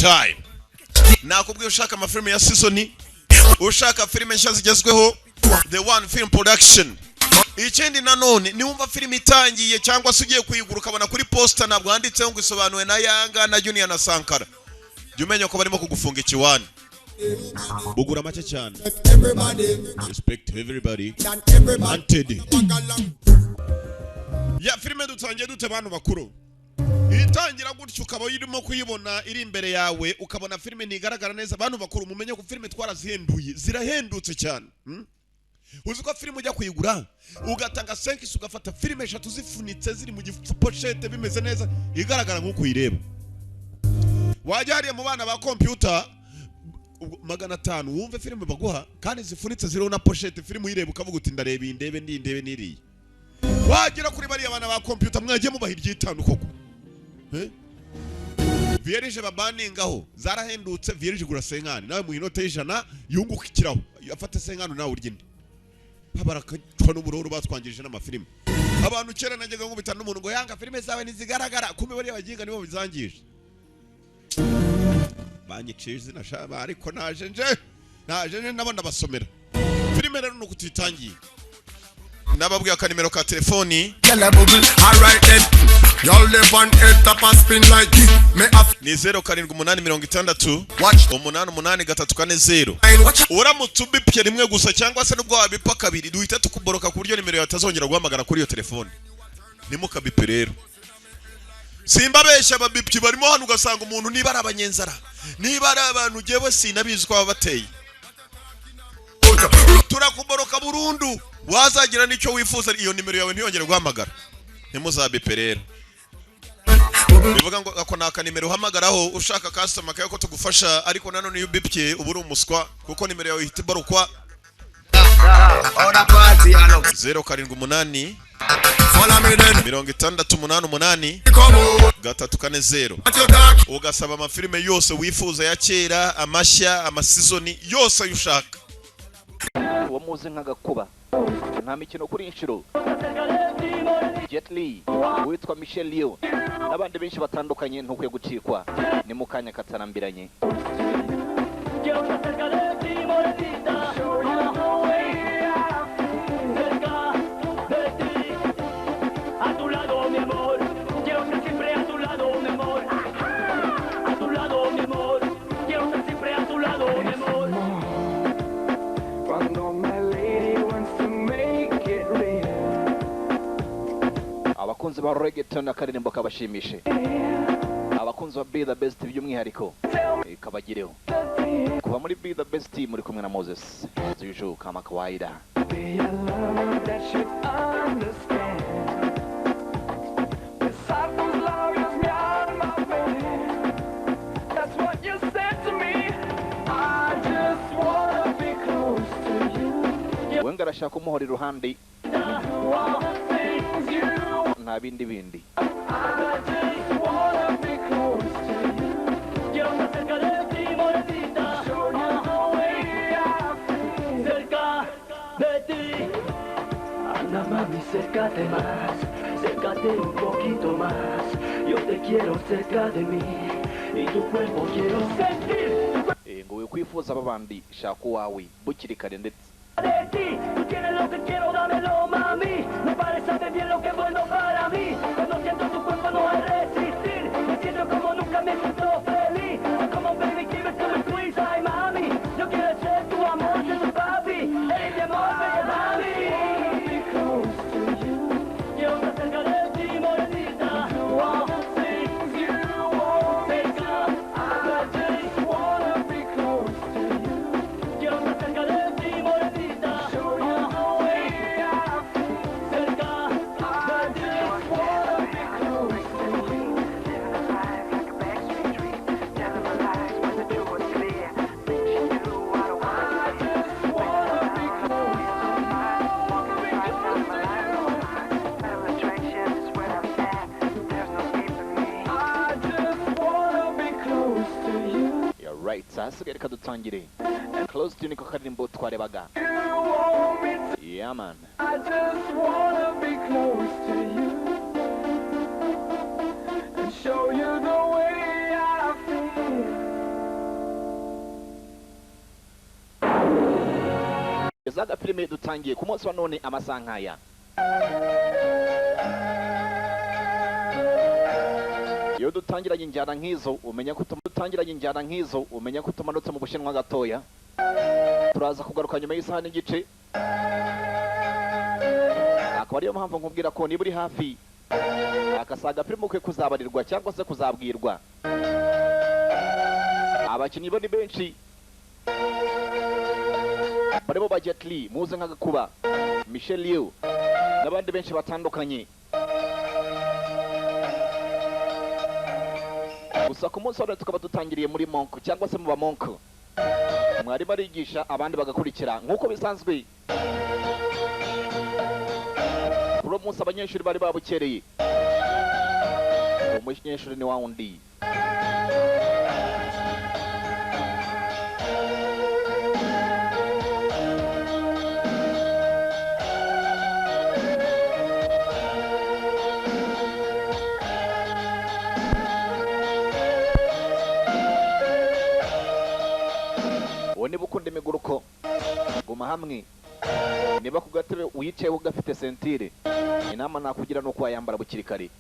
time. Nakubwiye ushaka amafilme ya season, ushaka filime nshya zigezweho, the one film production. Ikindi nanone niwumva filime itangiye cyangwa se ugiye kuyigura ukabona kuri poster ntabwo handitseho ngo isobanuwe na Yanga na Junior na Sankara, jya umenya ko barimo kugufunga ikiwani. Bugura make cyane. Respect everybody. Wanted. Ya filime dutangiye dute bantu bakuru. Itangira gutyo ukaba urimo kuyibona iri imbere yawe, ukabona filime ntigaragara neza. Abantu bakuru mumenye ko filime twarazihenduye, zirahendutse cyane. Uzi ko filime ujya kuyigura ugatanga 5 ugafata filime 3 zifunitse ziri mu gipochete bimeze neza igaragara nk'uko uyireba. Wajya hariya mu bana ba computer 500 wumve filime baguha kandi zifunitse ziriho na pochete, filime uyireba ukavuga uti ndareba indebe niriye. Wagera kuri bariya bana ba computer mwagiye mubaha iryitanu koko. Vierge babaningaho zarahendutse. Vierge gura 50 nawe mu inote y'ijana yunguka ikiraho afate 50 nawe uryinde. Babarakacwa n'ubururu batwangirije n'amafilime. Abantu kera najyaga ngo bitana n'umuntu ngo Yanga filime zawe nizigaragara, kumbe bari abaginga nibo bizangije. Banyicize nashaba ariko naje nabona basomera. Filime rero no kutitangiye. Nababwiye akanimero ka telefoni. Ni 0786 uramutse ubipye rimwe gusa cyangwa se nubwo wabipa kabiri duhita tukuboroka ku buryo nimero yatazongera guhamagara kuri iyo telefoni. Nimukabipe rero. Simba besha babipyi barimo hano ugasanga umuntu niba ari abanyenzara, niba ari abantu jewe sinabizi ko bateye. Turakuboroka burundu. Wazagira nicyo wifuza iyo nimero yawe ntiyongere guhamagara. Ntimuzabipe rero. Bivuga ngo ako naka nimero uhamagaraho ushaka customer kayo ko tugufasha, ariko nanone iyo bipye uburi umuswa kuko nimero yawe ihita barukwa. 0788 688 ugasaba amafilime yose wifuza ya kera, amashya, amasizoni yose ayushaka. Uwo muze nk'agakuba nta mikino kuri inshuro. Jet Li, witwa Michel Leo n'abandi benshi batandukanye ntukwiye gucikwa. Ni mu kanya katarambiranye. Abakunzi ba reggaeton akaririmbo kabashimishe. Abakunzi ba Be The Best by'umwihariko kabagireho. Kuva muri Be The Best muri kumwe na Moses Zuju kama kawaida. Wenga arashaka umuhora iruhande nta bindi. Mami, acércate más, acércate un poquito más. Yo te quiero cerca de mí y tu cuerpo quiero sentir. Ngo wikwifuza babandi shaka wawe bukiri kare ndetse. De ti, tú tienes lo que quiero, dámelo, mami. Me parece bien lo que es bueno para mí. Cuando siento tu cuerpo no hay resistir. Me siento como nunca me siento feliz. Como un baby, give it to me, please, ay, mami. Yo quiero ser tu amor, ser tu papi. Eres mi amor, bella mami. Quiero estar cerca de ti, morenita. Quiero estar cerca de ti, morenita. Right, sasa reka dutangire. Close to niko karimbo twarebaga. Yeah man. I just wanna be close to you and show you the way I feel. za filime dutangiye ku munsi wa none amasaha nk'aya. Iyo dutangiranye injyana nk'izo umenya ko tumanutse mu Bushinwa gatoya. Turaza kugaruka nyuma y'isaha n'igice. Akaba ariyo mpamvu nkubwira ko niba uri hafi akasaga filime ukwiye kuzabarirwa cyangwa se kuzabwirwa. Abakinnyi bo ni benshi barimo ba Jet Li, muze nk'agakuba, Michelle Yeoh n'abandi benshi batandukanye. Gusa ku munsi wa tukaba dutangiriye muri Monk cyangwa se mu ba Monk. Mwarimu arigisha abandi bagakurikira nk'uko bisanzwe. Kuri munsi abanyeshuri bari babukereye. Umunyeshuri ni wa wundi. Niba ukunda imiguruko guma hamwe, niba ku gatebe wicayeho gafite sentire, inama nakugira nuko wayambara bukiri kare.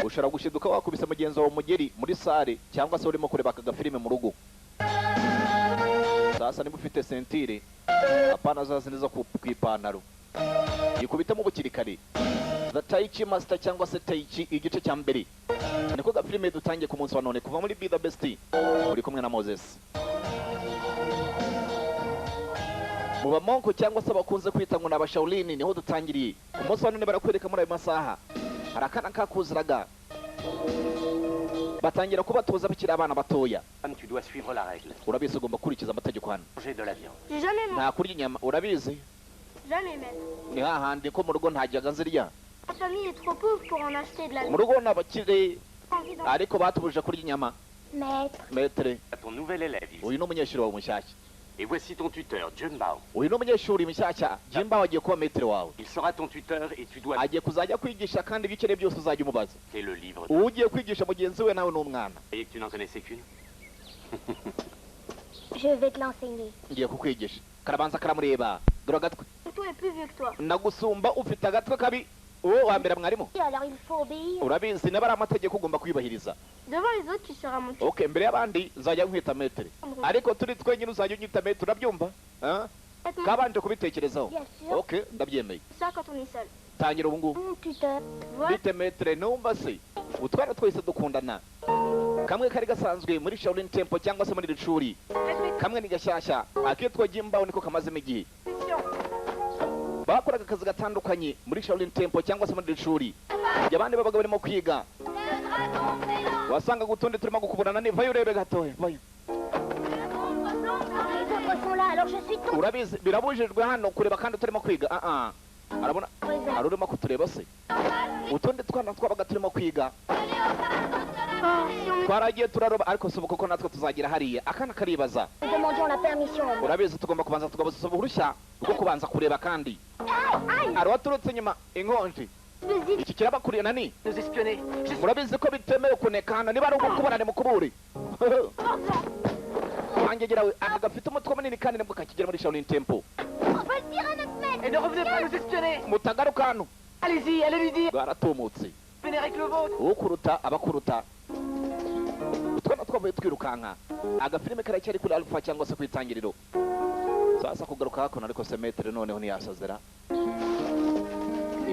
Ushobora gushiduka wakubise mugenzi wawe umugeri muri sare cyangwa se urimo kureba aka filime mu rugo. Sasa niba ufite sentire apana zazi nizo ku ipantaro, yikubitamo bukiri kare. The Tai Chi Master cyangwa se Tai Chi igice cya mbere niko ga filime dutangiye ku munsi wa none kuva muri Be The Best uri kumwe na Moses. Mu bamonko cyangwa se bakunze kwita ngo naba Shaolin niho dutangiriye. Umunsi wa none barakwereka muri ayo masaha hari akana kakuziraga batangira kubatoza bikira abana batoya. Tu dois suivre la règle. Urabizi ugomba kurikiza amategeko hano. Manger de la viande. J'ai jamais mangé. Nta kurya inyama urabizi? Jamais, maître. Ni hahandi ko mu rugo ntajyaga nzirya. Ma famille est trop pauvre pour en acheter de la Mu viande. rugo nabakire Envie d'en- ariko batubujije kurya inyama. Maître. Maître, À ton nouvel élève ici. uyu ni umunyeshuri wawe mushyashya. Et voici ton tuteur, Jun Bao. Uyu ni umunyeshuri mushyashya. Jimba wagiye kuba maître wawe. Il sera ton tuteur et tu dois Agiye kuzajya kwigisha kandi ibikere byose uzajya umubaza. appliquer le livre. Ugiye kwigisha mugenzi we nawe ni umwana. Et que tu n'en connaissais qu'une. Je vais te l'enseigner. Ngiye kukwigisha. Karabanza karamureba. Dore agatwe. Tout est plus vieux que toi. Nagusumba ufite agatwe kabi. Uwo wa mbere mwarimu. Et alors il faut obéir. Urabizi niba ari amategeko ugomba kwibahiriza. Devant les autres, tu seras mon tuteur. Okay, mbere y'abandi nzajya nkwita maître. Ariko turi twenyine uzajya unyita maître, urabyumva? Ah? Kabanje kubitekerezaho. Bien sûr. Okay, ndabyemeye. Ça quand on est seul. Tangira ubu ngubu. Mon tuteur. Voilà. Bite maître numva se. Utwana twese dukundana. Kamwe kari gasanzwe muri Shaolin Temple cyangwa se muri iri shuri. Kamwe ni gashyashya. Akitwa Jimba niko kamazemo igihe. Bakoraga akazi gatandukanye muri Shaolin Temple cyangwa se muri iri shuri. Abandi babaga barimo kwiga. Wasanga gutonde turimo gukubunana ni vayo urebe gatoya. Vayo. Les autres sont là, alors je suis ton. Urabizi birabujijwe hano kureba kandi utarimo kwiga. Arabona ari urimo kutureba se. Utonde twana twabaga turimo kwiga. Si on Twaragiye turaroba ariko subuko ko natwe tuzagira hariya. Akana karibaza. nous demandions la permission. Urabizi tugomba kubanza tugabasaba urushya rwo kubanza kureba kandi. Ari waturutse nyuma inkonji. Vas-y, Iki kirabakuriye nani? Nous espionner. Murabizi ko bitemewe kunekana niba ari ukubonane mu kuburi. Angegera we aka gafite umutwe munini kandi nibwo kakigera muri Shaolin Temple. on va le dire à notre maître. Et ne revenez pas nous espionner. Mutagaruka hano. Allez-y, allez lui dire. Bwaratumutse. Venez avec le vôtre. Ukuruta abakuruta. Utwana twavuye twirukanka. Agafilime karacyari kuri Alpha cyangwa se kwitangiriro. Sasa kugaruka hakuno ariko se maître noneho ntiyasazera.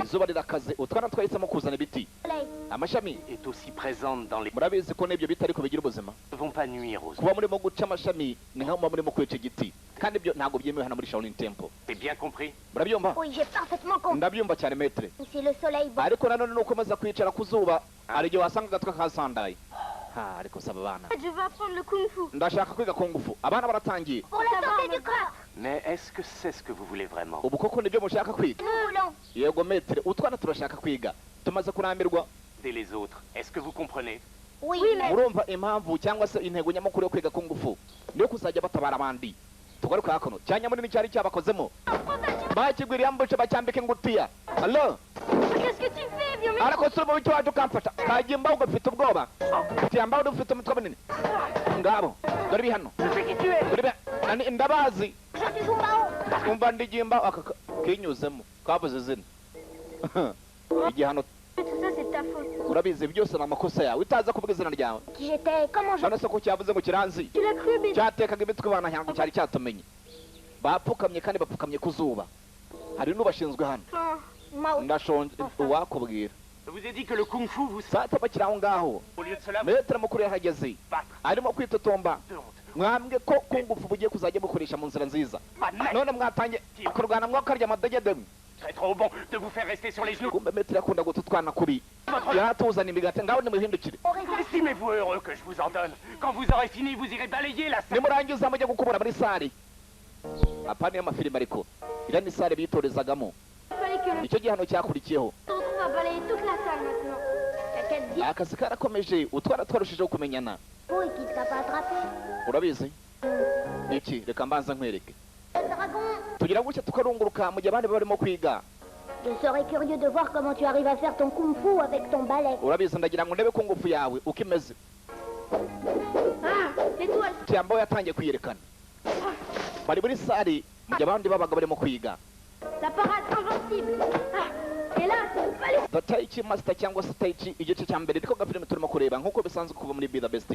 Izuba rirakaze utwana twahisemo kuzana ibiti. Soleil. Amashami Est aussi présente dans les. murabizi ko n'ibyo biti ariko bigira ubuzima. Ne vont pas nuire aux autres. Kuba murimo guca amashami ni nka muba murimo kwica igiti kandi ibyo ntabwo byemewe hano muri Shaolin Temple. C'est bien compris. Murabyumva? Oui, j'ai parfaitement compris. Ndabyumva cyane maître. C'est le soleil bon. Ariko nanone nukomeza kwicara ku zuba hari igihe wasanga agatwe kasandaye. Ariko saba abana. Je veux apprendre le kungufu. Ndashaka kwiga kungufu. Abana baratangiye. Pour la santé du corps. Mais est-ce que c'est ce que vous voulez vraiment? Ubu koko nibyo mushaka kwiga? Nous voulons. Yego maître, utwana turashaka kwiga. Tumaze kurambirwa. Et les autres, est-ce que vous comprenez? Oui, mais. Murumva impamvu cyangwa se intego nyamukuru yo kwiga kungufu niyo kuzajya batabara abandi. Tugaruka hakuno. Cyanya munini cyari cyabakozemo. Bakigwiriye ambushe bacyambike ngutiya. Allo? Qu'est-ce que tu fais, vieux mec? Ariko sura mu bice waje ukamfata. Kagimba ugafite ubwoba. Tiyamba ufite umutwe munini. Ngabo. Dore bihano. Je sais qui tu es. Dore nani ndabazi. Je suis Zumbao. umva ndigimba kinyuzemo kabuze izina igihano Tout ça, c'est ta faute. urabizi byose ni amakosa yawe utaza kuvuga izina ryawe Qui j'étais, comment je... none se ko cyavuze ngo kiranzi Tu l'as cru, bébé? cyatekaga imitwe bana ntabwo cyari cyatumenye bapfukamye kandi bapfukamye ku zuba hari n'ubashinzwe hano Moi aussi. ndashonje uwakubwira Je vous ai dit que le kung-fu vous saa tapa kiri aho ngaho au lieu de cela vous metero mukuru yahageze battre. arimo kwitotomba De honte. mwambwe ko kungufu bugiye kuzajya mukoresha mu nzira nziza Pas de mec. none mwatangiye kurwana mwakarya amadegedemwe C'est trop bon de vous faire rester sur les genoux. kumbe metero yakunda gututwana kubi yaratuzana imigati ngaho nimuhindukire Estimez-vous heureux que je vous en donne. Quand vous aurez fini, vous irez balayer la salle. nimurangiza mujye gukubura muri sare apa niyo mafilime ariko iriya ni sare bitorezagamo Il fallait que le nicyo gihano cyakurikiyeho se retrouve à balayer toute la salle maintenant. T'as qu'à te dire akazi karakomeje utwana twarushijeho kumenyana et qui t'a pas attrapé. urabizi iki reka mbanza nkwereke Le dragon. tugira gutya tukarunguruka mu gihe abandi barimo kwiga Je serais curieux de voir comment tu arrives à faire ton kung-fu avec ton balai. urabizi ndagira ngo ndebe ko ngufu yawe uko imeze Ah, l'étoile. cyambaho yatangiye kwiyerekana bari muri sare mu gihe abandi babaga barimo kwiga La parade invincible. Ah, et là, c'est balai. The Taichi Master cyangwa se Taichi igice cya mbere niko gafilime turimo kureba nk'uko bisanzwe kuva muri Be The Best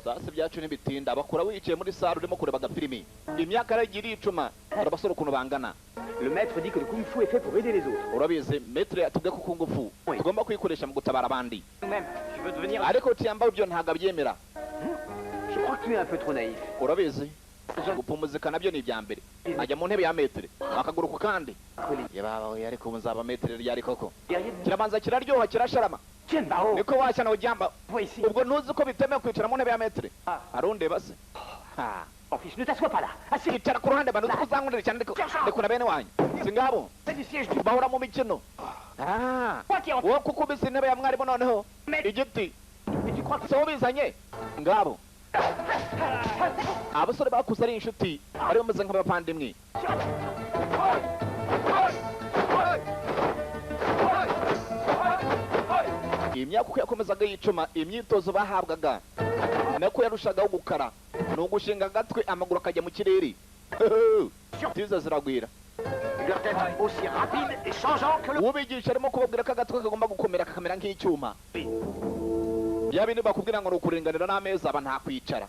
sasa ibyacu ntibitinda bakura wicaye muri sare urimo kureba agafilimi imyaka yaragiye iricuma urabasore ukuntu bangana Le maître dit que le kung-fu est fait pour aider les autres. urabizi metre yatubwiye ko kungufu tugomba kuyikoresha mu gutabara abandi Nous-mêmes, tu veux devenir... ariko cyambaho ibyo ntabwo abyemera Je crois que tu es un peu trop naïf. urabizi gupumuzika nabyo ni ibya mbere ajya mu ntebe ya metere akaguru ku kandi yabawe ariko ubu nzaba metere ryari koko Derrière, kirabanza kiraryoha kirasharama tiens, Bao. niko washya nawe ujyamba Vois ici. ubwo ntuzi ko bitemewe kwicara mu ntebe ya metere Ah. arundeba se Ha. Mon fils, ne t'assois pas là. Assieds. icara ku ruhande bano uzi ko uzankundira cyane ndikuna bene wanyu si ngabo C'est du siège du... bahora mu mikino Toi qui es en... wowe kuko ubise intebe ya mwarimu noneho igiti Et tu crois que... se ubizanye ngabo abasore bakuze ari inshuti bari bameze nk'abavandimwe imyaka uko yakomezaga yicuma imyitozo bahabwaga nako yarushagaho gukara ni ugushinga agatwe amaguru akajya mu kirere tiza ziragwira Il doit être aussi rapide et changeant que le... ubigisha arimo kubabwira ko agatwe kagomba gukomera kakamera nk'icyuma bya bindi bakubwira ngo ni ukuringanira n'ameza aba nta kwicara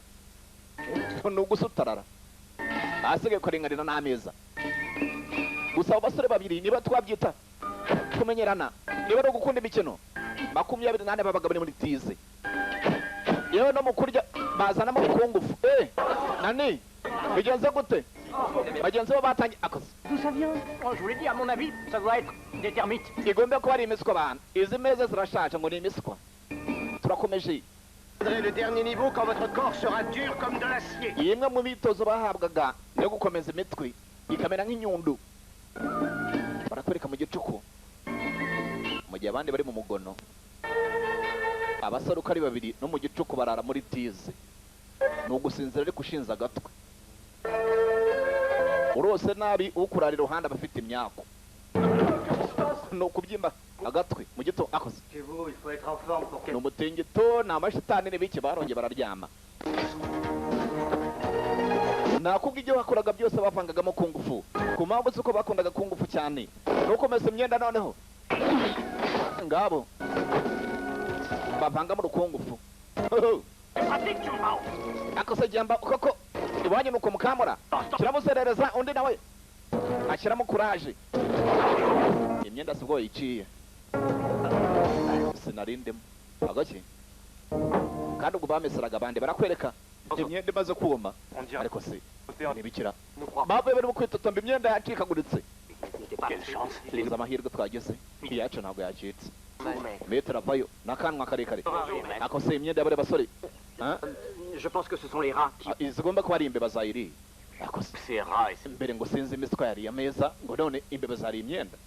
ni ugusutarara ahasigaye kuringanira n'ameza gusa abo basore babiri niba twabyita kumenyerana niba ari ugukunda imikino 28 babaga bari muri tize yewe no mu kurya bazanamo kungufu nani bigenze gute bagenzi bo batangiye akazi D'où ça vient? Oh, je vous l'ai dit, à mon avis, ça doit être des termites. igomba kuba ari imiswa abantu izi meza zirashaje ngo ni imiswa turakomeje Le dernier niveau quand votre corps sera dur comme de l'acier. imwe mu myitozo bahabwaga yo gukomeza imitwe ikamera nk'inyundo barakwereka mu gicuku mu gihe abandi bari mu mugono abasore uko ari babiri no mu gicuku barara muri tize ni ugusinzira ariko ushinze agatwe urose nabi ukurara iruhande aba afite imyaku ni ukubyimba agatwe mu gito akoze Chez vous, il faut être en forme pour ni umutingito ni amashitani n'ibiki barongeye bararyama nakubwo ibyo bakoraga byose bavangagamo kungufu ku mpamvu z'uko bakundaga kungufu cyane ni ukomeza imyenda noneho ngabo bavangamo urukungufu pratique, Chumbao. akose jyamba koko iwanyu nuko mukamura kiramuserereza undi nawe ashyiramo kuraje imyenda si ubwo yiciye sinarindemo agake kandi ubwo bameseraga abandi barakwereka imyenda imaze kuma ariko se ntibikira bavuye barimo kwitotomba imyenda yacikaguritse Quelle chance. Les uzi amahirwe twageze iyacu ntabwo yacitse metero avayo n'akanwa karekare ako se imyenda y'abari basore Je pense que ce sont les rats qui... zigomba kuba ari imbeba zayiriye ako se ces rats et ces... mbere ngo sinzi imiswa yariye ameza ngo none imbeba zariye imyenda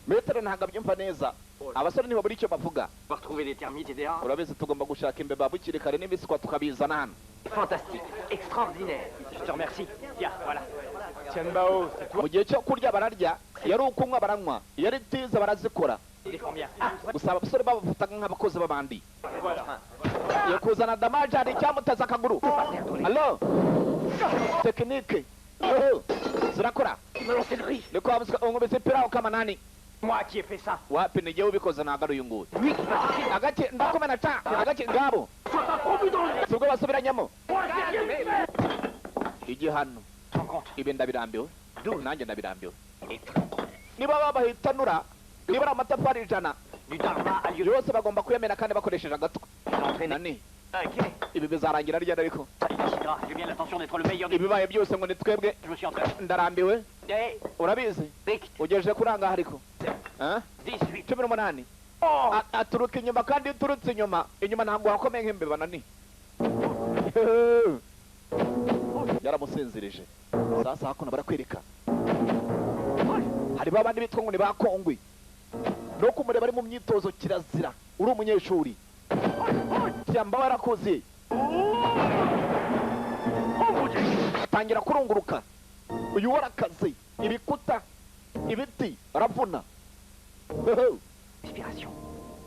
metero ntabwo abyumva neza abasore ntibabura icyo bavuga On va retrouver des termites et des rats. urabizi tugomba gushaka imbeba bukiri kare n'imiswa tukabizana hano Fantastique, extraordinaire. Je te remercie. Tiens, voilà. Tiens, Bao, c'est toi. mu gihe cyo kurya bararya iyo ari ukunywa baranywa iyo ari tize barazikora gusa abasore babafataga nk'abakozi b'abandi yo kuzana damage hari icyamutaza akaguru. Allo tekinike zirakora niko wabuze ungubise pira ukamanani. Moi qui ai fait ça. Wapi nijye ubikoze ntago ari uyu nguyu agace ndakomena ca agace ngabo sibwo basubiranyamo igihano. Ibi ndabirambiwe nanjye ndabirambiwe. Niba babahitanura niba ari amatafari 100 yose bagomba kuyamena kandi bakoresheje agatwe. Nani ibi bizarangira ryari ariko J'ai bien l'intention d'être le meilleur. ibibaye byose ngo ni twebwe. Je me suis entraîné. Ndarambiwe Eh, urabizi Rick, ugejeje kuranga hariko 18. 18 Oh, aturuka inyuma kandi uturutse inyuma ntabwo wakomeye nk'imbeba nani. Yaramusinzirije sasa hakuno barakwereka hari babandi bitwa ngo ni bakongwe no kumureba ari mu myitozo kirazira uri umunyeshuri cyamba warakoze tangira kurunguruka uyu warakaze ibikuta ibiti aravuna. inspiration.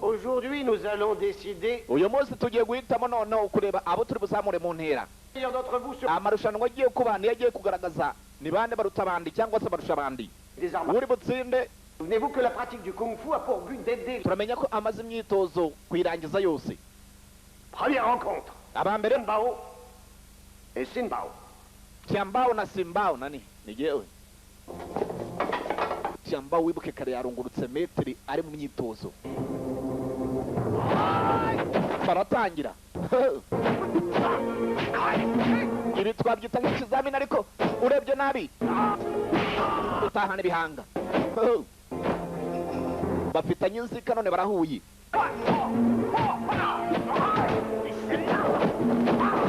Aujourd'hui, nous allons décider. uyu munsi tugiye guhitamo noneho kureba abo turi buzamure mu ntera. Plusieurs d'entre vous sur Amarushanwa agiye kuba niyo agiye kugaragaza ni bande baruta abandi cyangwa se barusha abandi. des armes. Uri butsinde Souvenez-vous que la pratique du kung-fu a pour but d'aider. turamenya ko amaze imyitozo kuyirangiza yose. Première rencontre. Aba mbere Bao et Sinbao. Cyambao na Simbao nani ni jewe. Cyambao wibuke kare yarungurutse metri ari mu myitozo. Baratangira. Ibi twabyita nk'ikizamini ariko urebye nabi utahana ibihanga. Bafitanye inzika none barahuye.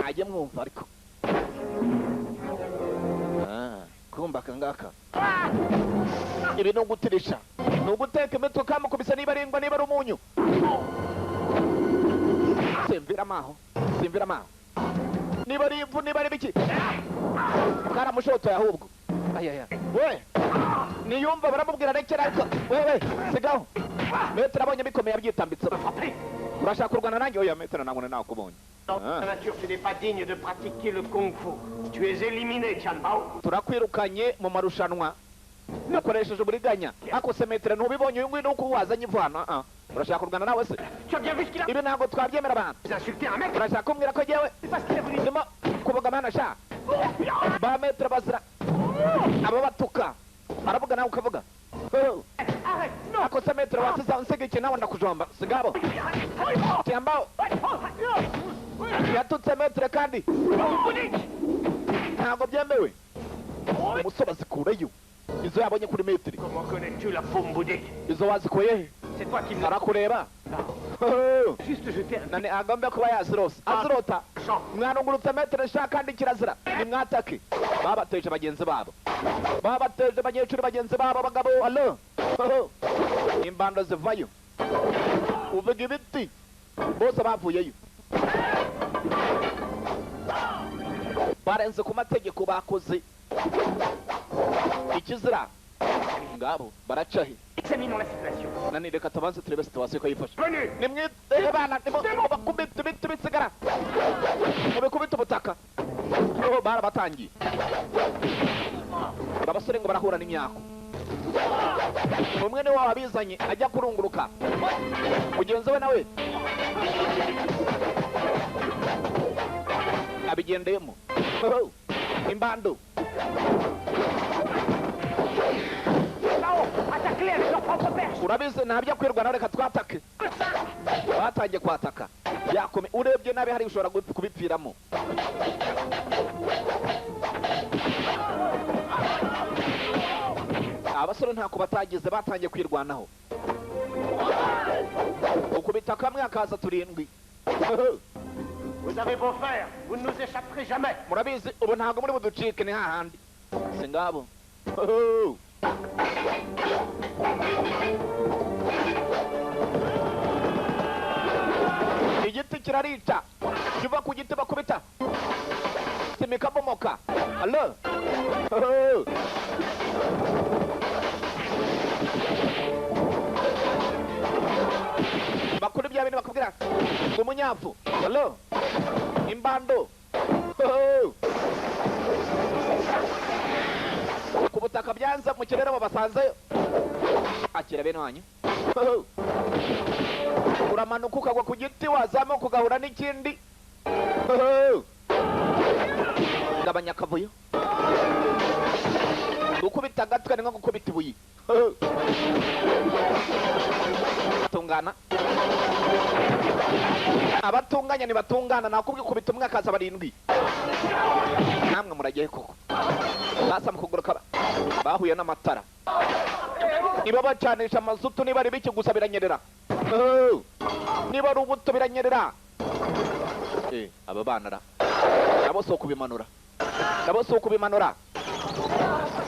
Ajye mwumva ariko kumba kangaka ibi ni ugutirisha ni uguteka imitwe kamukubise niba ari ingwa niba ari umunyu. Simvira amaho niba ari ivu niba ari biki karamushotoye ahubwo ayaya we niyumva baramubwira rekera ariko wewe sigaho metero abonye bikomeye abyitambitse. Urashaka kurwana nanjye oya metero ntabwo nakubonye. Dans ta nature, tu n'es pas digne de pratiquer le kung-fu. Tu es éliminé, Tianbao. Turakwirukanye mu marushanwa nakoresheje uburiganya ako semetero ntubibonye uyu nguyu nuko wazanye ivana. Urashaka kurwana nawe se Tu as bien vu ce qu'il a ibi ntabwo twabyemera abantu. Vous insultez un mec. Urashaka kumbwira ko jewe ndimo kuvuga amahana sha ba metero bazira abo batuka aravuga nawe ukavuga ako semetero wasiza unsegeke nawe ndakujomba sigabo Tiambao yatutse metero kandi ntabwo byemewe umusore azikureyo izo yabonye kuri metero. Comment connais-tu la paume bouddhique? Izo wazikuye he C'est toi qui me l'as. arakureba Juste jeter un nani agomba kuba yazirose azirota champ. mwanungurutse metero nshaka kandi kirazira nimwatake. Babateje bagenzi babo babateje abanyeshuri bagenzi babo abagabo allo imbando zivayo uvuga ibiti bose bavuyeyo barenze ku mategeko bakoze ikizira ngabo baracahe. Examinons la situation. Nani reka tabanze turebe situation ko yifashe. Venez. Nimwite bana bakubita ibiti bisigara mubikubita ubutaka barabatangiye. Abasore ngo barahura n'imyako umwe niwe wabizanye ajya kurunguruka mugenzi we nawe abigendeyemo imbando. Attaquez avec leur propre perche. Urabizi ntabyo kwirwana reka twatake. Batangiye kwataka yakome urebye nabi hari ushobora kubipfiramo. Abasore ntako batagize batangiye kwirwanaho ukubita kamwe akaza turindwi. Vous avez beau faire, vous ne nous échapperez jamais. Murabizi ubu ntabwo muri buducike ni hahandi singabo. Igiti kirarica kiva ku giti bakubita simikabomoka. Allo munyafu. Hello. Imbando. Ku butaka byanza mu kirere abo basanzeyo. Akira bene wanyu. Uramanuka ukagwa ku giti wazamuka ugahura n'ikindi. Gabanya akavuyo. Gukubita agatwe ni nko gukubita ibuye. Tungana. Abatunganya nibatungana nakubwi kubita umwe akaza barindwi. Namwe muragiye koko. Basa mukuguruka bahuye n'amatara. Niba bacanisha amazutu niba ari biki gusa biranyerera. Niba ari ubuto biranyerera. Aba bana ra. Nabo so kubimanura. Nabo so kubimanura.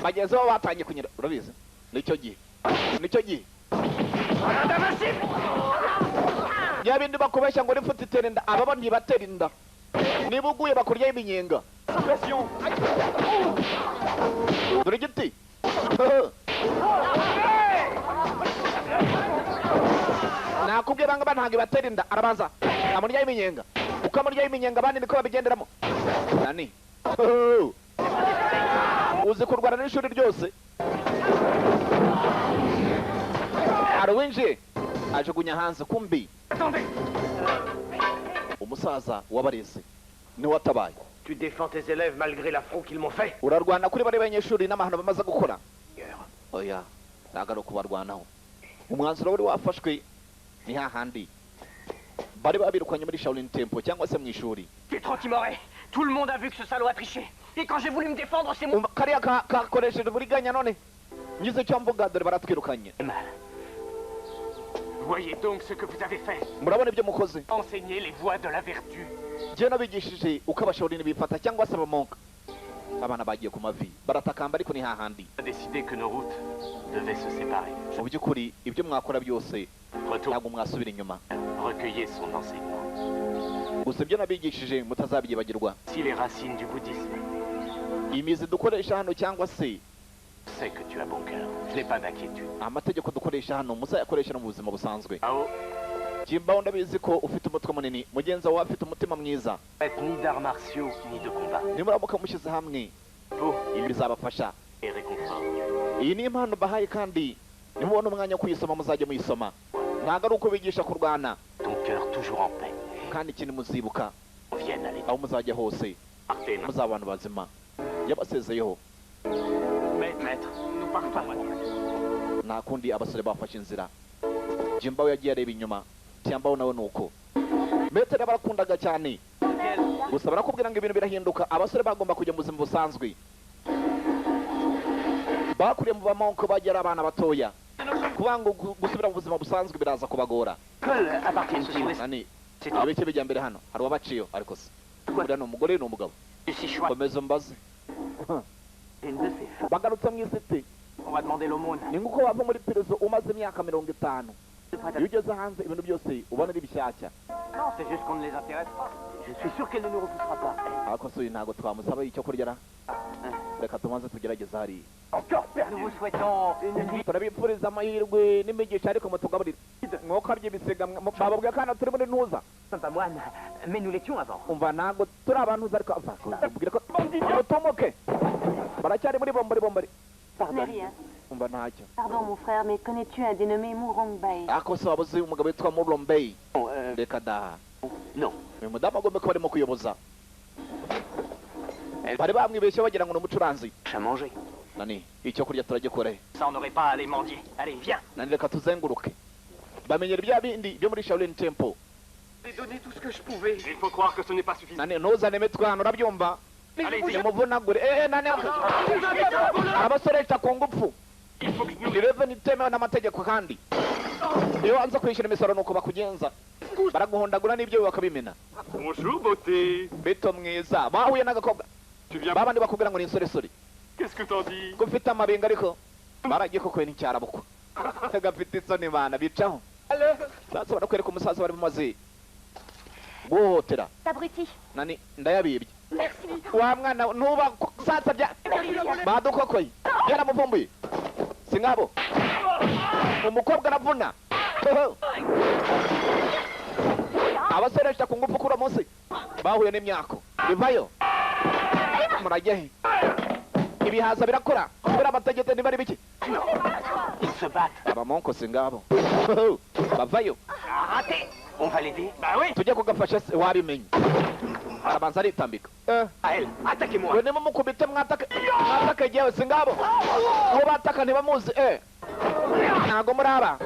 Bagezeho batanye kunyera. Urabizi? Nicyo gihe. Nicyo gihe. Ya bindi bakubeshya ngo n'imfuti iterinda ababa ntibaterinda. Niba uguye bakurya iminyenga. Dore igiti. Nakubwira ngo bantange baterinda arabaza. Amurya iminyenga. Ukamurya iminyenga bandi niko babigenderamo. Nani? Uzi kurwana n'ishuri ryose. Arwinje ajugunya hanze kumbi. Umusaza wabareze ni watabaye. Tu défends tes élèves malgré l'affront qu'ils m'ont fait. Urarwana kuri bari banyeshuri n'amahano bamaze gukora. Oya, nagaro kubarwanaho. Umwanzuro wari wafashwe ni hahandi. Bari babirukanye muri Shaolin Temple cyangwa se mu ishuri. Tu es trop timoré. Tout le monde a vu que ce salaud a triché. Et quand j'ai voulu me défendre, c'est mon... Kariya kakoresheje buriganya none. Nyize cyo mvuga dore baratwirukanye. Voyez donc ce que vous avez fait. Murabona ibyo mukoze. Enseigner les voies de la vertu. Je nabigishije uko abashorini bifata cyangwa se abamonka. Abana bagiye ku mavi baratakamba ariko ni hahandi. A décidé que nos routes devaient se séparer. Mu byukuri ibyo mwakora byose ntabwo mwasubira inyuma. Recueillez son enseignement. Gusa ibyo nabigishije mutazabyibagirwa. Si les racines du bouddhisme. Imizi dukoresha hano cyangwa se sais que tu as bon cœur. Je n'ai pas d'inquiétude. Amategeko dukoresha hano muzayakoresha no mu buzima busanzwe. Ao. Jimbaho ndabizi ko ufite umutwe munini mugenza wawe afite umutima mwiza. Ni d'arts martiaux ni de combat. Nimuramuka mushyize hamwe ibi bizabafasha. Et réconfort. Iyi ni impano bahaye kandi nimubona umwanya wo kuyisoma muzajye muyisoma. Ntabwo ari uko bigisha kurwana. Ton cœur toujours en paix. Kandi ikintu muzibuka Vienne à l'état. aho muzajya hose muzabana bazima yabasezeyeho. Maître, nous partons maintenant. Nta kundi abasore bafashe inzira. Jimbaho yagiye areba inyuma. Tiyambaho nawe nuko. Metero barakundaga cyane. Gusa barakubwira ngo ibintu birahinduka. Abasore bagomba kujya mu buzima busanzwe. Bakuriye mu bamonko bagera abana batoya. Kuba ngo gusubira mu buzima busanzwe biraza kubagora. Nani? Abeke bijya mbere hano. Hari wabaciyo ariko se. Buriya ni umugore ni umugabo. Komeza mbaze. Bagarutse mu isiti. On va demander l'aumône. Ni nguko wava muri prison umaze imyaka 50. Iyo ugeze hanze ibintu byose ubona ari bishyashya. Non, c'est juste qu'on ne les intéresse pas. Je suis sûr qu'elle ne nous repoussera pas. Ariko se ntago twamusaba icyo kurya ra. Reka tumanze tugerageza hari. Nous vous souhaitons une vie. Turabipfuriza amahirwe n'imigisha ariko mutugaburira. Mwuka by'ibisiga bababwiye kana turi muri ntuza. Saint-Amoine, mais nous l'étions avant. Umva ntago turi abantu ariko ubwire ko mutomoke. Baracyari muri bombori. Pardon. Rien. Umva ntacyo. Pardon mon frère, mais connais-tu un dénommé Murongbei? Ako se wabuze umugabo witwa Murongbei. Reka da. Non. Uyu mudamu agomba kuba arimo kuyoboza. Bari bamwibeshye bagira ngo ni umucuranzi. À manger. Nani, icyo kurya turagikora. Ça on n'aurait pas à aller mendier. Allez, viens. Nani reka tuzenguruke. Bamenyera bya bindi byo muri Shaolin Temple. J'ai donné tout ce que je pouvais. Il faut croire que ce n'est pas suffisant. Nani ntuzane imitwe hano urabyumva. Muvunagure. Nani abasoresha kungufu. Ireve nitemewe n'amategeko kandi. Iyo wanza kwishyura imisoro nuko bakugenza. Baraguhondagura n'ibyo bakabimena. Bonjour beauté. Beto mwiza. Bahuye n'agakobwa. Babandi bakubwira ngo ni insoresore. Qu'est-ce que t'en dis? Gufite amabinga ariko baragiye koko n'icyarabukwa. Gafite isoni bana bicaho. Sasa barakwereka umusaza bari mumaze guhotera. Abruti. Nani ndayabibye. Merci. Wa mwana ntuba sasa bya badukokoye. Yaramuvumbuye. Singabo. Umukobwa aravuna. abasore bashaka kungufu kuri munsi bahuye n'imyako bivayo murajye ibihaza birakora kubera amategeko niba ari biki Ils se battent. abamonko singabo bavayo Arrêtez. On va l'aider. Bah oui. tujye kugafasha wabimenye arabanza aritambika À elle. Attaquez-moi. we nimo mukubite mwataka jewe singabo aho bataka ntibamuzi ntago muraba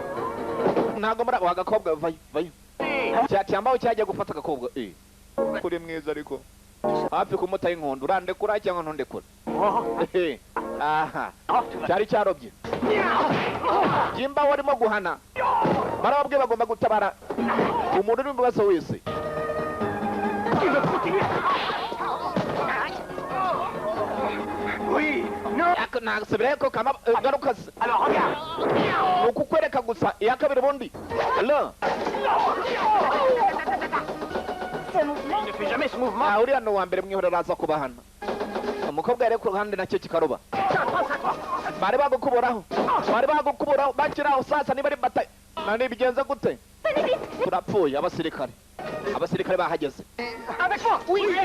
wagakobwa vayo cyambaho cyajya gufata agakobwa kuri mwiza ariko hafi kumuta inkondo urandekura cyangwa ntondekura aha cyari cyarobye jimba warimo guhana barababwiye bagomba gutabara umuntu uri mu bibazo wese Oui. Non. ntasubirayo ko garuka se Alors regarde. ni ukukwereka gusa iya kabiri ubundi Ce mouvement, Il ne fait jamais ce mouvement. uriya ni uwa mbere mwihora araza kubahana umukobwa yari ku ruhande nacyo kikaroba bari bagukuburaho bakiraho sasa niba ari bata nani bigenze gute turapfuye abasirikare bahageze Avec moi. Oui.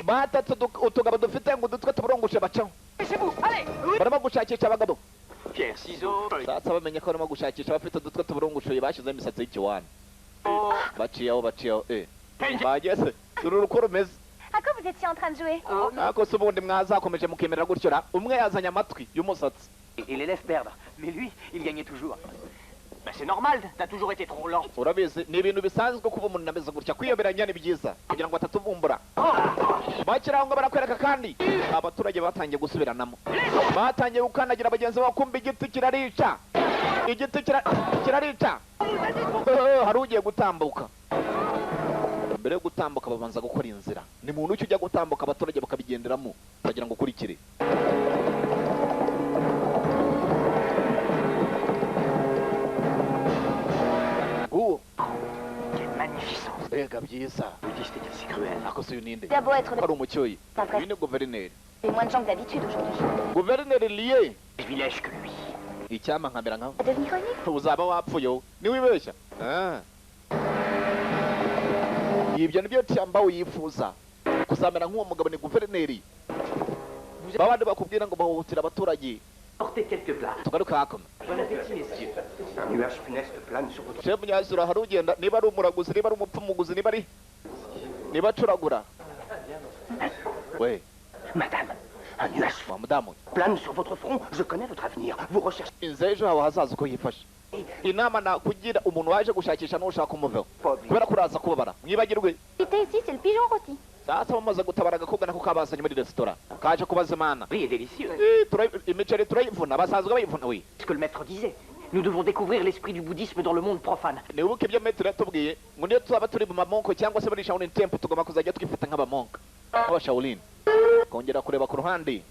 batatse utugabo dufite ngo udutwe tuburungushe bacaho Laissez-vous. Allez. barimo gushakisha abagabo Pierre, ciseaux. sasa bamenye ko barimo gushakisha abafite udutwe tuburungushe bashyizeho imisatsi y'ikiwani baciyeho bageze dore uruko rumeze. à quoi vous étiez en train de jouer? Ako se ubundi mwazakomeje mukemerera gutyo ra umwe yazanye amatwi y'umusatsi. Il les laisse perdre. Mais lui, il gagnait toujours. Ben c'est normal, t'as toujours été trop lent. Urabizi ni ibintu bisanzwe kuba umuntu nameze gutya kwiyoberanya ni byiza kugira ngo atatuvumbura. Bakiraho ngo barakwereka kandi abaturage batangiye gusubiranamo. Batangiye gukandagira abagenzi babo kumba igiti kirarica. Igiti kirarica. Hari ugiye gutambuka. Mbere yo gutambuka babanza gukora inzira. Ni muntu ujya gutambuka abaturage bakabigenderamo bagira ngo ukurikire. Quelle magnificence. Mbega byiza. Oui, c'était si cruel. Ako se uninde. Ça doit être Ari umucyoyi. Pas vrai. Uyu ni guverineri. des moins de gens que d'habitude aujourd'hui. Guverineri liye. Privilège que lui. Icyama nkambera nkaho. À devenir connu. Uzaba wapfuye wowe niwibeshya. Ibyo nibyo Tyamba yifuza. Kuzamera nk'uwo mugabo ni guverineri. Babandi bakubwira ngo bahohotera abaturage. Portez quelques plats. Tugaruka hakuno. Bon appétit, messieurs. Un nuage funeste plane sur votre... Chef Nyazura hari ugenda niba ari umuraguzi niba ari umupfumuguzi niba acuragura. We, Madame, un nuage wa mudamu. plane sur votre front. Je connais votre avenir. Vous recherchez... Inzejo hawe hazaza uko yifashe. Inama nakugira umuntu waje gushakisha n'ushaka umuveho. Kubera kuraza kubabara. Mwibagirwe. J'étais ici, c'est le pigeon rôti. Sasa bamaze gutabara agakobwa nako kabazanye muri resitora. Kaje kubaza Imana. Oui, est délicieux. Imiceri turayivuna basanzwe bayivuna we. Ce que le maître disait. Nous devons découvrir l'esprit du bouddhisme dans le monde profane. Nibuke ibyo metero yatubwiye ngo niyo tuzaba turi mu mamonko cyangwa se muri Shaolin Temple tugomba kuzajya twifata nk'abamonka nk'aba Shaolin. Kongera kureba ku ruhande.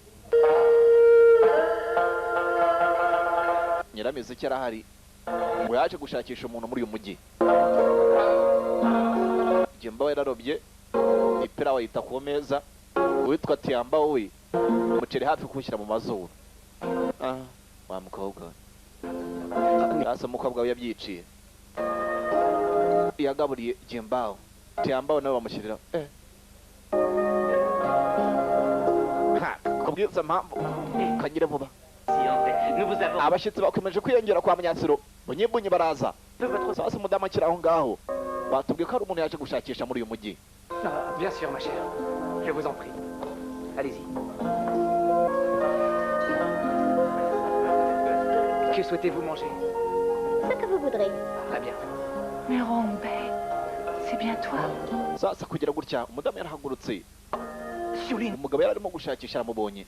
Nyiramiziki arahari ngo yaje gushakisha umuntu muri uyu mujyi. Jemba we yararobye ipira wayita ku meza witwa Tyamba we muceri hafi kushyira mu mazuru. Wa mukobwa Asa mukobwa we yabyiciye. Yagaburiye Jemba. Tyamba nawe bamushyirira. Kubwiza mpamvu kagire vuba. Nous vous avons... Abashitsi bakomeje kwiyongera kwa Munyatsiro. Bunyibunyi baraza. Sasa mudamu akiraho ngaho. Batubwiye ko ari umuntu yaje gushakisha muri uyu mujyi. Bien sûr, ma chère. Je vous en prie. Allez-y. Que souhaitez-vous manger? Ce que vous voudrez. Très bien. Mais Rongbei, c'est bien toi. Sasa kugira gutya umudamu yarahagurutse. Shaolin. Umugabo yararimo gushakisha aramubonye.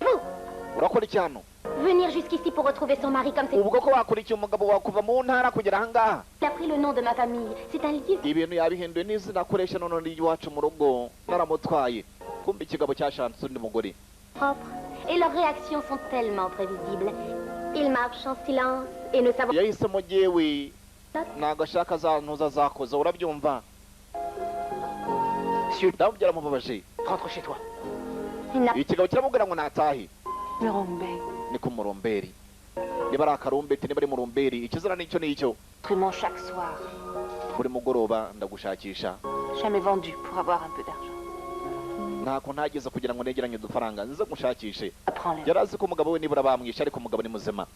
Urakora icyano. Venir jusqu'ici pour retrouver son mari comme c'est... Ubwo ko wakurikiye umugabo wakuva mu ntara kugera aha ngaha. Il a pris le nom de ma famille. C'est un lieu Ibintu yabihinduye n'izina akoresha none n'iwacu mu rugo naramutwaye. Kumbe ikigabo cyashanze undi mugore. propre. Et leurs réactions sont tellement prévisibles. Ils marchent en silence et ne savent Yahisemo jewe ntago ashaka za ntuza zakoze urabyumva. Damu byaramubabaje. Rentre chez toi. Il n'a Ikigabo kiramubwira ngo natahe. Mais Rongbei, Ni ku muromberi. Niba ari akarumbeti niba ari muromberi ikizira n'icyo n'icyo. instrument chaque soir. buri mugoroba ndagushakisha. Jamais vendu pour avoir un peu d'argent. Ntako ntageze kugira ngo negeranye udufaranga nze gushakishe. Apprends-les. Yarazi ko umugabo we nibura bamwisha ariko umugabo ni muzima.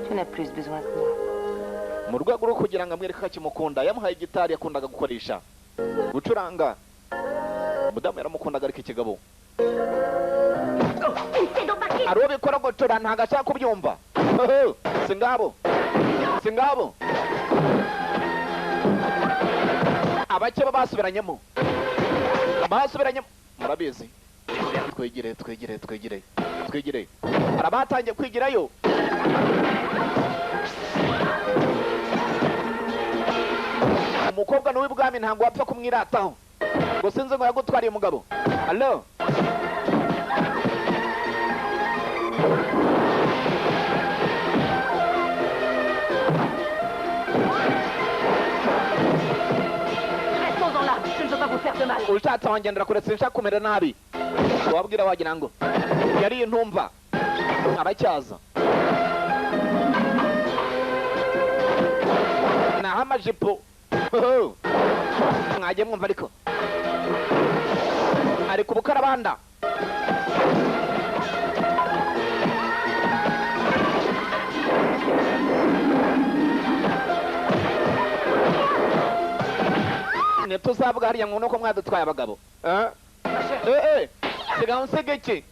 Tu n'as plus besoin que moi. Mu rwego rwo kugira ngo amwereke ko akimukunda yamuhaye gitari yakundaga gukoresha gucuranga. Mudamu yaramukundaga ariko ikigabo ari uwo bikora gucura ntago ashaka kubyumva. Singabo abakeba basubiranyemo murabizi. Twegire arabatangiye kwigirayo. Umukobwa n'uw'ibwami ntabwo wapfa kumwirataho ngo sinzi ngo yagutwariye umugabo. Allo ushatse wangendera kure sinshaka kumera nabi. Wabwira wagira ngo yari intumva aracyaza. Naho amajipo mwajye mwumva ariko ari ku bukarabanda. Ntituzavuga hariya ngo nuko mwadutwaye abagabo. Sigaho nsige iki.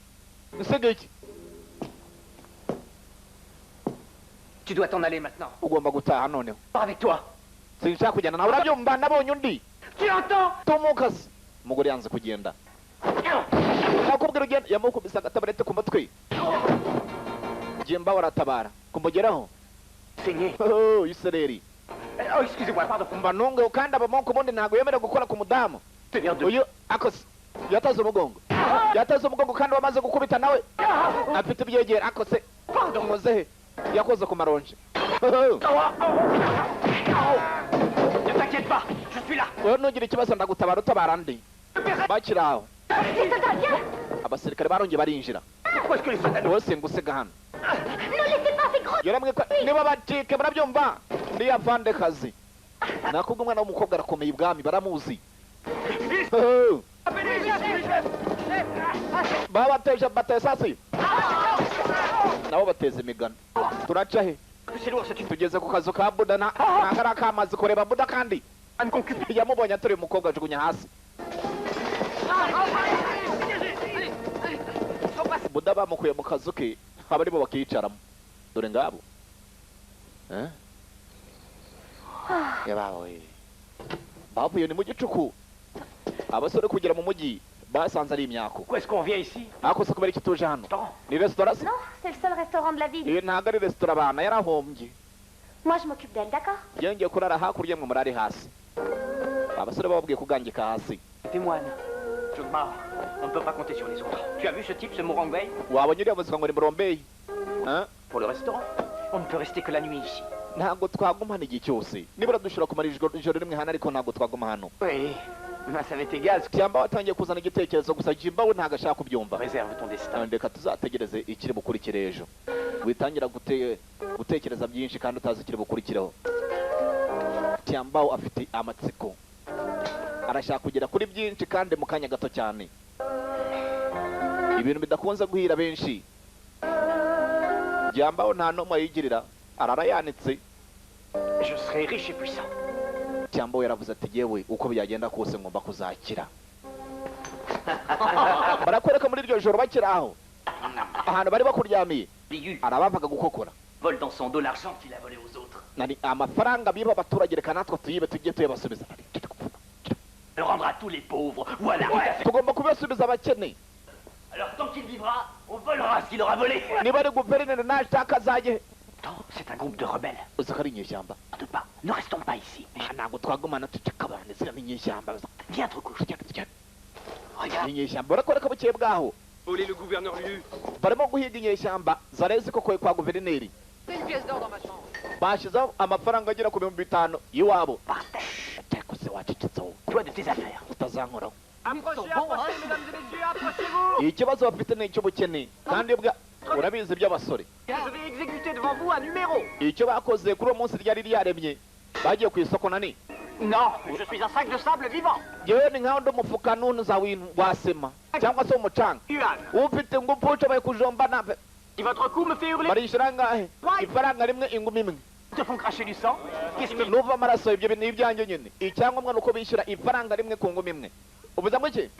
Tu dois t'en aller maintenant. Ugomba gutaha noneho. Pas avec toi. Sinshaka kujyana nawe urabyumva nabonye undi. Tu entends? Tomukasi. Umugore yanze kugenda. Nakubwira ugenda yamukubise agatabarete ku mutwe. Jemba waratabara kumugeraho. Saigné. Isereri. Oh, excusez-moi, pardon. Umva ntunge ukanda abamoko ubundi ntabwo yemerewe gukora ku mudamu. Uyu akose yataze umugongo kandi wamaze gukubita nawe afite ibyegera akose muzehe yakoze ku maronje. Ne t'inquiète pas, je suis là. Wowe nugira ikibazo ndagutabara utabara ndi. Bakiri aho abasirikare barongeye barinjira. Pourquoi est-ce que les soldats... Wowe singusiga hano. Niba bacike murabyumva ndiya vandekazi. Nakubwo umwana w'umukobwa arakomeye ibwami baramuzi. Babateje batesasi nabo bateze imigano. Turaca he? Tugeze ku kazu ka Buda na kari akamazi kureba Buda kandi yamubonye atari umukobwa ajugunya hasi. Buda bamukuye mu kazu ke abaribo bakiyicaramo. Dore ngabo yabawe bavuye ni mu gicuku. Abasore kugera mu mujyi basanze ari imyako. Pourquoi est-ce qu'on vient ici? Akose kubera iki tuje hano? Ni restaurant? Non, c'est le seul restaurant de la ville. Ntabwo ari restaurant abana yarahombye. Moi, je m'occupe d'elle, d'accord? Yongeye kurara hakurya mwe murari hasi. Abasore bababwiye kugangika hasi. Témoigne. Chogmar, on ne peut pas compter sur les autres. Tu as vu ce type, ce Morongbei? Wabonye uriya muzika ngo ni Murombei? Pour le restaurant, on ne peut rester que la nuit ici. Ntabwo twaguma igihe cyose. Nibura dushobora kumara ijoro rimwe hano ariko ntabwo twaguma hano. Oui, mais ça m'est égal. Jamba watangiye kuzana igitekerezo gusa Jimba we ntabwo ashaka kubyumva. Réserve ton destin. Ndeka tuzategereze ikiri bukurikire ejo. Witangira gutekereza byinshi kandi utazi ikiri bukurikireho. Jamba afite amatsiko. Arashaka kugera kuri byinshi kandi mu kanya gato cyane. Ibintu bidakunze guhira benshi. Jamba nta noma yigirira. Ararayanitse. Je serai riche et puissant. Jamba yaravuze ati yewe uko byagenda kose ngomba kuzakira. Barakwereka muri iryo joro bakiraho. Ahantu bari bakuryamiye. Arabavaga gukokora. Vole dans son dos l'argent qu'il a volé aux autres. Nani amafaranga biba abaturage reka natwe tuyibe tujye tuyabasubiza. Le rendre à tous les pauvres. Voilà. Tugomba kubasubiza abakene. Alors tant qu'il vivra, on volera ce qu'il aura volé. Niba ari guverineri nashaka azaye. C'est un groupe de rebelles. Uzakari inyeshyamba. Pas. Ne restons pas ici. Ntabwo twagumana tucakabana zira inyeshyamba. Viens te coucher. Regarde. Inyeshyamba barakwereka buke bwaho. Voler le gouverneur Liu. Barimo guhiga inyeshyamba zarezi koko kwa guverineri. C'est une pièce d'or dans ma chambre. Bashizeho amafaranga agera ku 5,000 iwabo. Tekose wacicitseho. Toi de tes affaires. Utazankoraho. Approchez, approchez, mesdames et messieurs, approchez-vous. Ikibazo bafite ni icy'ubukene kandi urabizi by'abasore. Je vais exécuter devant vous un numéro. Icyo bakoze kuri uwo munsi ryari ryaremye bagiye ku isoko nani. Non, je suis un sac de sable vivant. Yewe ni nkaho ndi umufuka n'unuza w'intu wasema cyangwa se umucanga. Yuan. Ufite ngufu ushoboye kujomba nape. Et votre coup me fait hurler. Barishura ngahe? Ifaranga rimwe ingumi imwe. Te font cracher du sang. Qu'est-ce que... Nuva amaraso ibyo bintu ibyanjye nyine. Icyangombwa nuko bishyura ifaranga rimwe ku ngumi imwe. Ubuzima iki?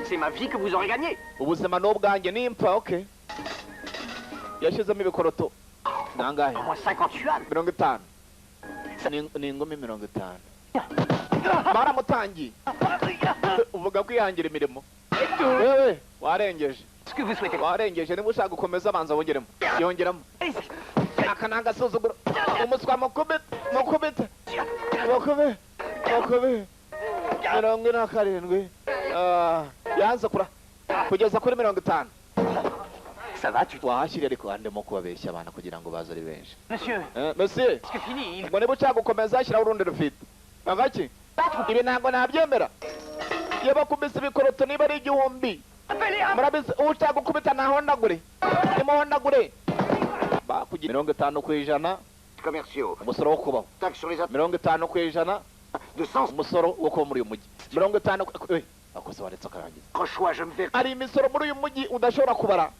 C'est ma vie que vous aurez gagnée. Ubuzima n'ubwanjye nimpa, okay. Yashizemo ibikoroto. Nangahe? Au moins 50 yuan. 50. Ni ingumi 50. Baramutangiye. Uvuga kwihangira imirimo. Wewe warengeje. Ce que vous souhaitez. Warengeje niba ushaka gukomeza abanza wongeremo. Yongeramo. Akananga suzuguro. Umuswa mukubita. Mukubita. 27. Yanze kura. Kugeza kuri 50. Ça va, tu... Wahashyira ariko andemo kubabeshya abana kugira ngo baze ari benshi. Monsieur. Monsieur. C'est fini. Ngo niba ushaka gukomeza ashyiraho urundi rufite. Agaki? Ibi ntabwo nabyemera. Iyo bakubise ibikoroto niba ari 1000. Murabizi ushaka gukubita ntahondagure. Nimuhondagure. Bakugira 50%. Commerciaux. Umusoro wo kubaho. Taxe sur les 50%. de sens. Umusoro wo kuba muri uyu mujyi. 50%. Akoze waretse akarangiza. Choix, je me vais. Ari imisoro muri uyu mujyi udashobora kubara.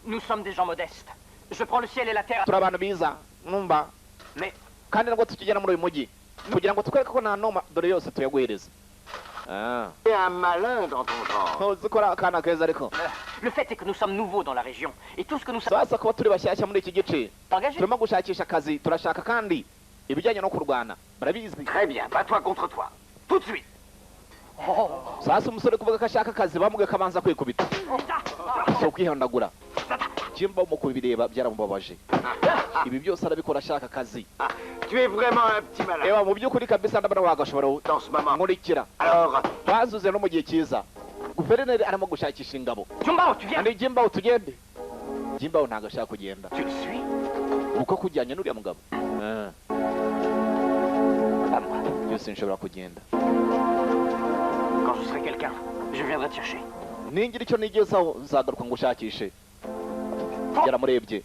Nous sommes des gens modestes. Je prends le ciel et la terre. Turi abantu biza. Numva. Mais kandi nabwo tukigera muri uyu mujyi kugira ngo tukwereke ko nta noma dore yose tuyaguhereza. Il y a un malin dans ton genre. Uzikora akana keza ariko. Le fait est que nous sommes nouveaux dans la région et tout ce que nous savons. Sasa kuba turi bashyashya muri iki gice. Engagé. Turimo gushakisha akazi, turashaka kandi ibijyanye no kurwana. Barabizi. Très bien, bats-toi contre toi. Tout de suite. Sasa umusore kuvuga ko ashaka akazi bamubwiye ko abanza kwikubita. So kwihondagura. Jimba mu kubireba byaramubabaje. Ibi byose arabikora ashaka akazi. Tu es vraiment un petit malin. Ewa mu byukuri kabisa ndabona wagashobora Dans ce moment. nkurikira. Alors, Bazuze no mu gihe cyiza. Guverineri arimo gushakisha ingabo. Jumbao, tu viens. Andi Jimba tugende. Jimba ntago ashaka kugenda. Tu le suis. Uko kujyanye n'uriya mugabo. Pas moi. Byose nshobora kugenda. Quand je serai quelqu'un, je viendrai te chercher. Ningira icyo nigezaho nzagaruka ngushakishe. Yaramurebye.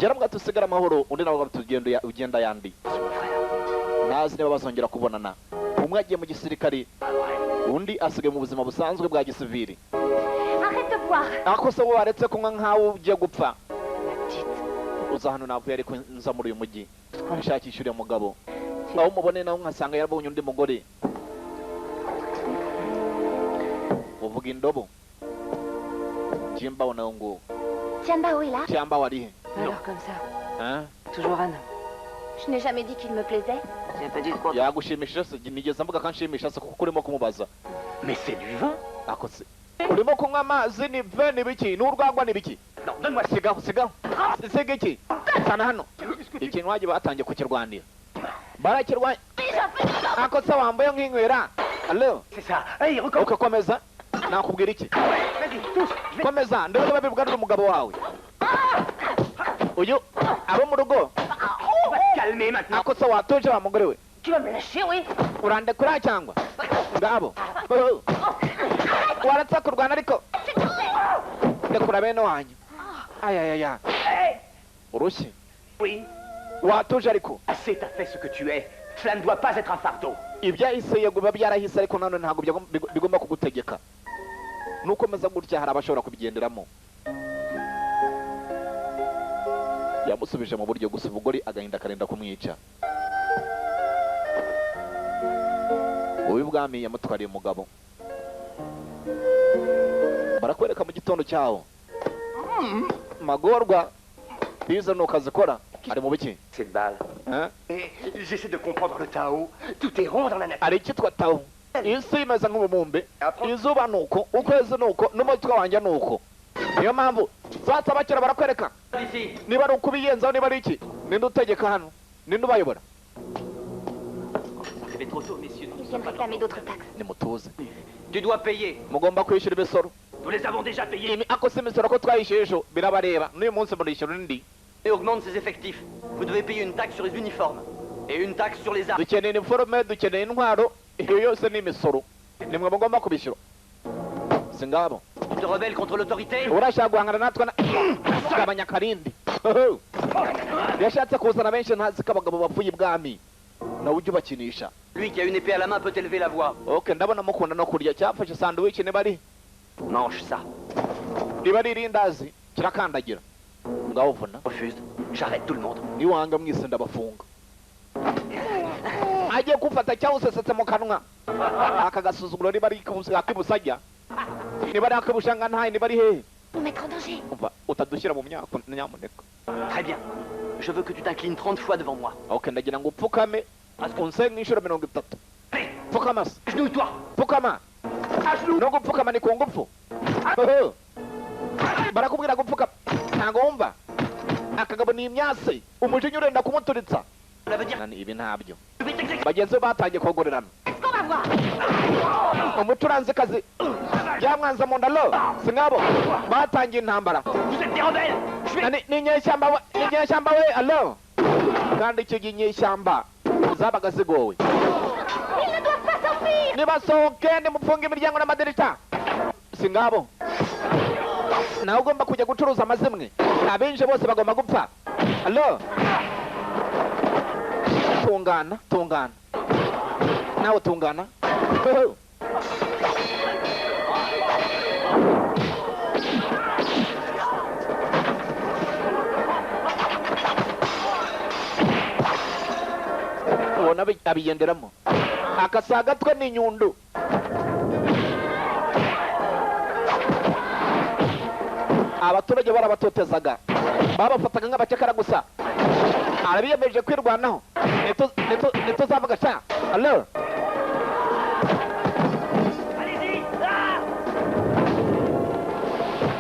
Yaravuga tusigara amahoro undi nawe tugenda ugenda yandi. Nazi niba bazongera kubonana. Umwe agiye mu gisirikare undi asigaye mu buzima busanzwe bwa gisivili. Arrête de boire. Ako se waretse kunywa nkaho ugiye gupfa. Uza hano navuye ariko nza muri uyu mujyi. Nshakisha uriya mugabo. Aho umubone nawe nkasanga yarabonye undi mugore. Uvuga indobo. Jimba nawe ngo. Tianbao est là. Jamba wari he? Alors comme ça. Hein? Toujours un homme. Je n'ai jamais dit qu'il me plaisait. J'ai pas dit de quoi. Yagushimisha se nigeze mvuga kanshimisha se kuko urimo kumubaza. Mais c'est du vin. Akose. Urimo kunywa amazi ni vin ni biki? N'urwagwa ni biki? Non, donne-moi ça. Sigaho. Sege iki? Sana hano. Ikintu waje batangiye kukirwanira. Barakirwanya. Akose wambaye nk'inkwera. Allo. C'est ça. Hey, recommence. Ukakomeza. Nakubwira iki? Vas-y, tous. Komeza ndebe babibwira umugabo wawe. Uyu abo mu rugo. On va te calmer maintenant. Akose watuje wa mugore we. Tu vas me lâcher, oui. Urandekura cyangwa? Ngabo. Waratsa kurwana ariko. Ndekura bene wanyu. Ayayaya. Urushye. Oui. Watuje ariko. Assez, t'as fait ce que tu es. Cela ne doit pas être un fardeau. Ibyahise yego byarahise ariko none ntago bigomba kugutegeka. Nukomeza gutya hari abashobora kubigenderamo. Yamusubije mu buryo gusa ubugori agahinda karenda kumwica. Ubu bwami yamutwariye umugabo. Barakwereka mu gitondo cyawo. Magorwa biza nuko azikora ari mu biki? Cette balle. Hein? J'essaie de comprendre le Tao. Tout est rond dans la nature. Ari kitwa tawo. Isi imeze nk'umumbe. Izuba nuko, ukwezi nuko, n'umutwe wanjye nuko. Niyo mpamvu zata bakira barakwereka. Niba ari ukubiyenzaho niba ari iki? Ninde utegeka hano? Ninde ubayobora? Vous arrivez trop tôt, messieurs. Ils viennent réclamer d'autres taxes. Nimutuze. Tu dois payer. Mugomba kwishyura imisoro. Nous les avons déjà payés. Ako si imisoro ko twayishyuye ejo birabareba. N'uyu munsi murishyura indi. Et augmente ses effectifs. Vous devez payer une taxe sur les uniformes. Et une taxe sur les armes. Dukeneye iniforume, dukeneye intwaro. Iyo yose ni imisoro. Nimwe mugomba kubishyura. Singabo. Tu te rebelles contre l'autorité. Urashaka guhangana natwe na abanyakarindi. yashatse kuzana benshi ntazi ko abagabo bapfuye ibwami nawe ujya ubakinisha. Lui qui a une épée à la main peut élever la voix. Okay, ndabona mukunda no kurya cyafashe sandwich ne bari Mange ça. riba ririndazi kirakandagira ngaho vuna. Refuse. J'arrête tout le monde. Ni wanga mwise ndabafunga. Agiye kufata cyawusesetse mu kanwa akagasuzuguro riba akibusajya niba akabushanga ntaye niba ari hehe Vous mettre en danger. umva utadushyira mu myaka nyamuneka. Très bien. Je veux que tu t'inclines 30 fois devant moi. Okay, ndagira ngo upfukame unsenga inshuro 30. Pfukama se. Agenouille-toi. Pfukama. No gupfukama ni kungufu. Barakubwira gupfukama ntago wumva akagabo ni imyase umujinya urenda kumuturitsa. Nani ibi ntabyo bagenzi batangiye kogorerana umucuranzikazi byamwanza mu ndalo singabo batangiye intambara. Ni inyeshyamba we alo kandi icyo ginyeshyamba zabaga zigowe nibasohoke nimufunga imiryango n'amadirishya singabo nawe ugomba kujya gucuruza amazimwe abenshi bose bagomba gupfa. Alo tungana nawe tungana. ubona abigenderamo akasagatwe n'inyundo. Abaturage barabatotezaga babafataga nk'abacakara gusa arabiyemeje kwirwanaho neto zavuga sha. Alo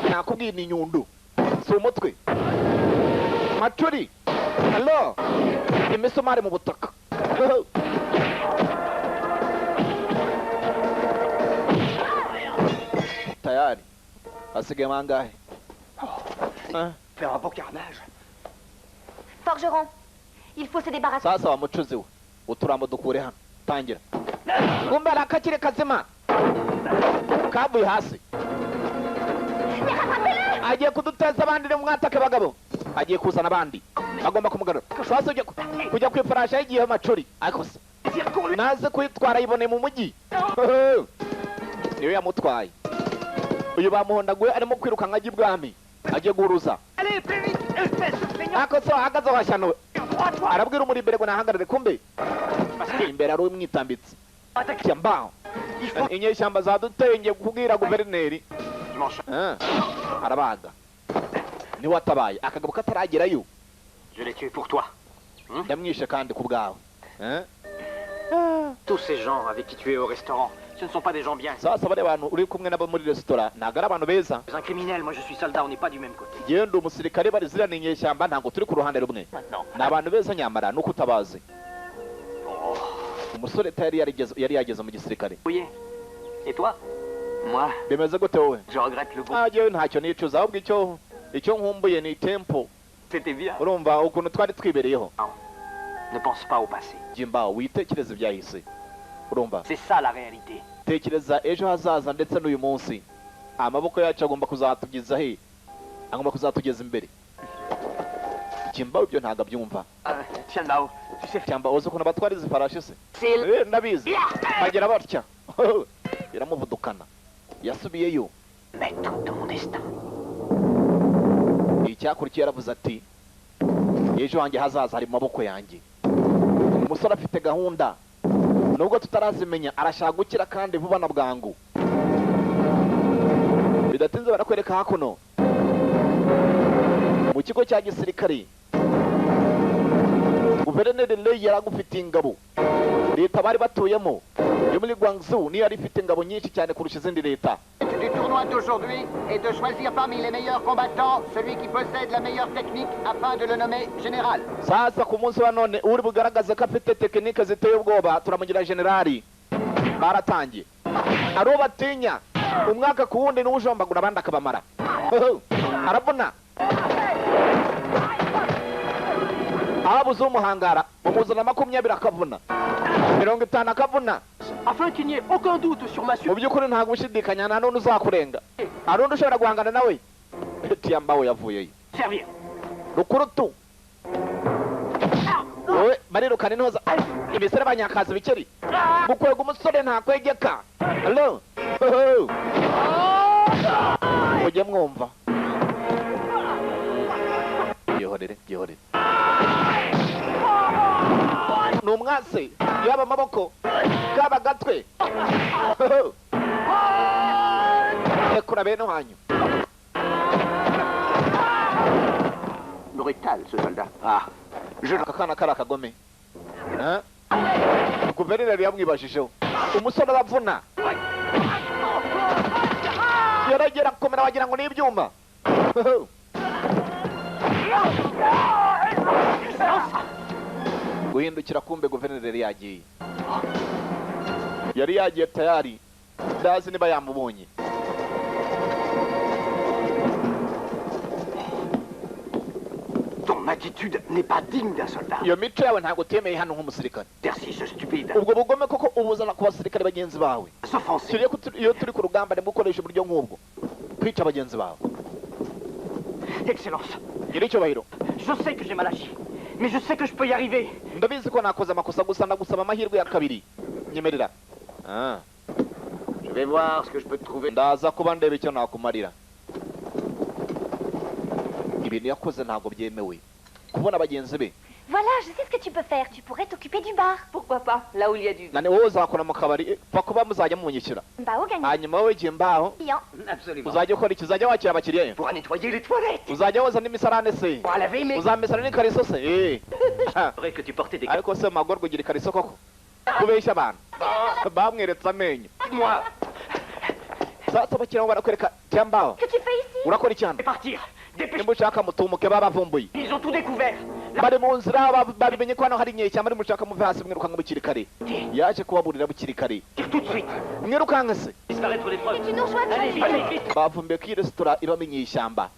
nakubwiye ni inyundo si umutwe macuri. Alo imisumari mu butaka. Tayari asigaye mangahe? Faire un beau carnage. Forgeron, il faut se débarrasser. Sasa wa mucuzi we uturambo dukure hano tangira. Kumbe arakakire kazima kabuye hasi agiye kuduteza abandi mu mwatake bagabo agiye kuzana abandi agomba kumugarura. Sasa kujya kwifarasha igihe macuri akose naze kwitwara yibone mu mujyi niyo yamutwaye. Uyu bamuhondaguye arimo kwiruka nk'ajya ibwami agiye guruza akose ahagaze washyano arabwira umuri imbere ngo nahagarare kumbe imbere ari umwitambitse cyambaho inyeshyamba zaduteye kubwira guverineri arabaga ni watabaye akagabo kataragerayo. Je l'ai tué pour toi. Ndamwishe kandi ku bwawe. Tous ces gens avec qui tu es au restaurant, ce ne sont pas des gens bien. Sasa bari abantu uri kumwe nabo muri restaurant ntago ari abantu beza. C'est un criminel, moi je suis soldat, on n'est pas du même côté. Genda umusirikare bari zira ni nyeshyamba ntago turi ku ruhande rumwe. Ni abantu beza nyamara nuko utabazi. Umusore yari yageze mu gisirikare. Oui. Et toi? Moi, bimeze gute wowe? je regrette le goût. Agiye ntacyo nicuza ahubwo icyo nkumbuye ni tempo. C'était bien. Urumva ukuntu twari twibereyeho. Ne pense pas au passé. Jimba witekereze byahise. Urumva? C'est ça la réalité. Tekereza ejo hazaza ndetse n'uyu munsi. Amaboko yacu agomba kuzatugeza he? Agomba kuzatugeza imbere. Jimba ibyo ntaga byumva. Tiens Mao, tu sais Jimba uzi ukuntu abatwara izi farashi se? Ndabizi. Bagera batya. Biramuvudukana. Yasubiyeyo. Maître de mon destin. Icyakurikiye yaravuze ati ejo hanjye hazaza hari mu maboko yanjye. Umusore afite gahunda nubwo tutarazimenya arashaka gukira kandi vuba na bwangu. Bidatinze barakwereka hakuno mu kigo cya gisirikare guverineri Lei yaragufitiye ingabo leta bari batuyemo yo muri Guangzhou niyo yari ifite ingabo nyinshi cyane kurusha izindi leta. Du tournoi d'aujourd'hui est de choisir parmi les meilleurs combattants celui qui possède la meilleure technique afin de le nommer général. Sasa ku munsi wa none uri bugaragaza ko afite tekinike ziteye ubwoba turamugira generali. Baratangiye aro batinya umwaka ku wundi n'ujombagura abandi akabamara. Arabona abuze umuhangara umuzana 20 akavuna 50 akavuna. Afin qu'il n'y ait aucun doute sur ma Mu byukuri nta gushidikanya nta none uzakurenga. Arundi ushobora guhangana nawe. Tiyambawe yavuyeyo. servir. Rukurutu barirukana intoza imisore banyakaza bikeri gukwega umusore ntakwegeka hello mujye mwumva byihorere ni umwase yaba amaboko kaba agatwe rekura bene wanyu Brutal, ce soldat. akakana kari akagome guverineri yamwibajijeho umusore aravuna yaragera kumera wagira ngo ni ibyuma guhindukira kumbe guverineri yari yagiye tayari ndazi niba yamubonye Ton attitude n'est pas digne d'un soldat. iyo mico yawe ntabwo utemeye hano nk'umusirikare Merci, ce stupide. ubwo bugome koko ubuzana ku basirikare bagenzi bawe S'offenser. iyo turi ku rugamba ni gukoresha uburyo nk'ubwo kwica bagenzi bawe Excellence, nyiricyubahiro je sais que j'ai mal agi, mais je sais que je peux y arriver. ndabizi ko nakoze amakosa gusa ndagusaba amahirwe ya kabiri nyemerera Je vais voir ce que je peux te trouver. ndaza kuba ndeba icyo nakumarira ibintu yakoze ntabwo byemewe kubona bagenzi be. Voilà, je sais ce que tu peux faire. Tu pourrais t'occuper du bar. Pourquoi pas, là où il y a du... nani wowe uzakora mu kabari bakuba muzajya munyishyura Bah, au gagnant. hanyuma wowe igihe mbaho Absolument. uzajya ukora iki uzajya wakira abakiriya Pour nettoyer les toilettes. uzajya woza n'imisarane se Pour laver mes... uzamesana n'ikariso se C'est vrai que tu portais des... ariko se magorwa ugira ikariso koko kubeshya abantu bamweretse amenyo Moi, sasa bakiriya barakwereka cyambaho Que tu fais ici? urakora iki hano je vais partir. Dépêche. nimba ushaka mutumuke babavumbuye Ils ont tout découvert. bari mu nzira babimenye ko hano hari inyeshyamba mushaka muve hasi mwirukanka bukiri kare yaje kubaburira bukiri kare Tire tout de suite. mwirukanka se Disparaître les preuves. Tu nous rejoins, Allez, vite, allez, vite. bavumbuye ko iyi resitora ibamo inyeshyamba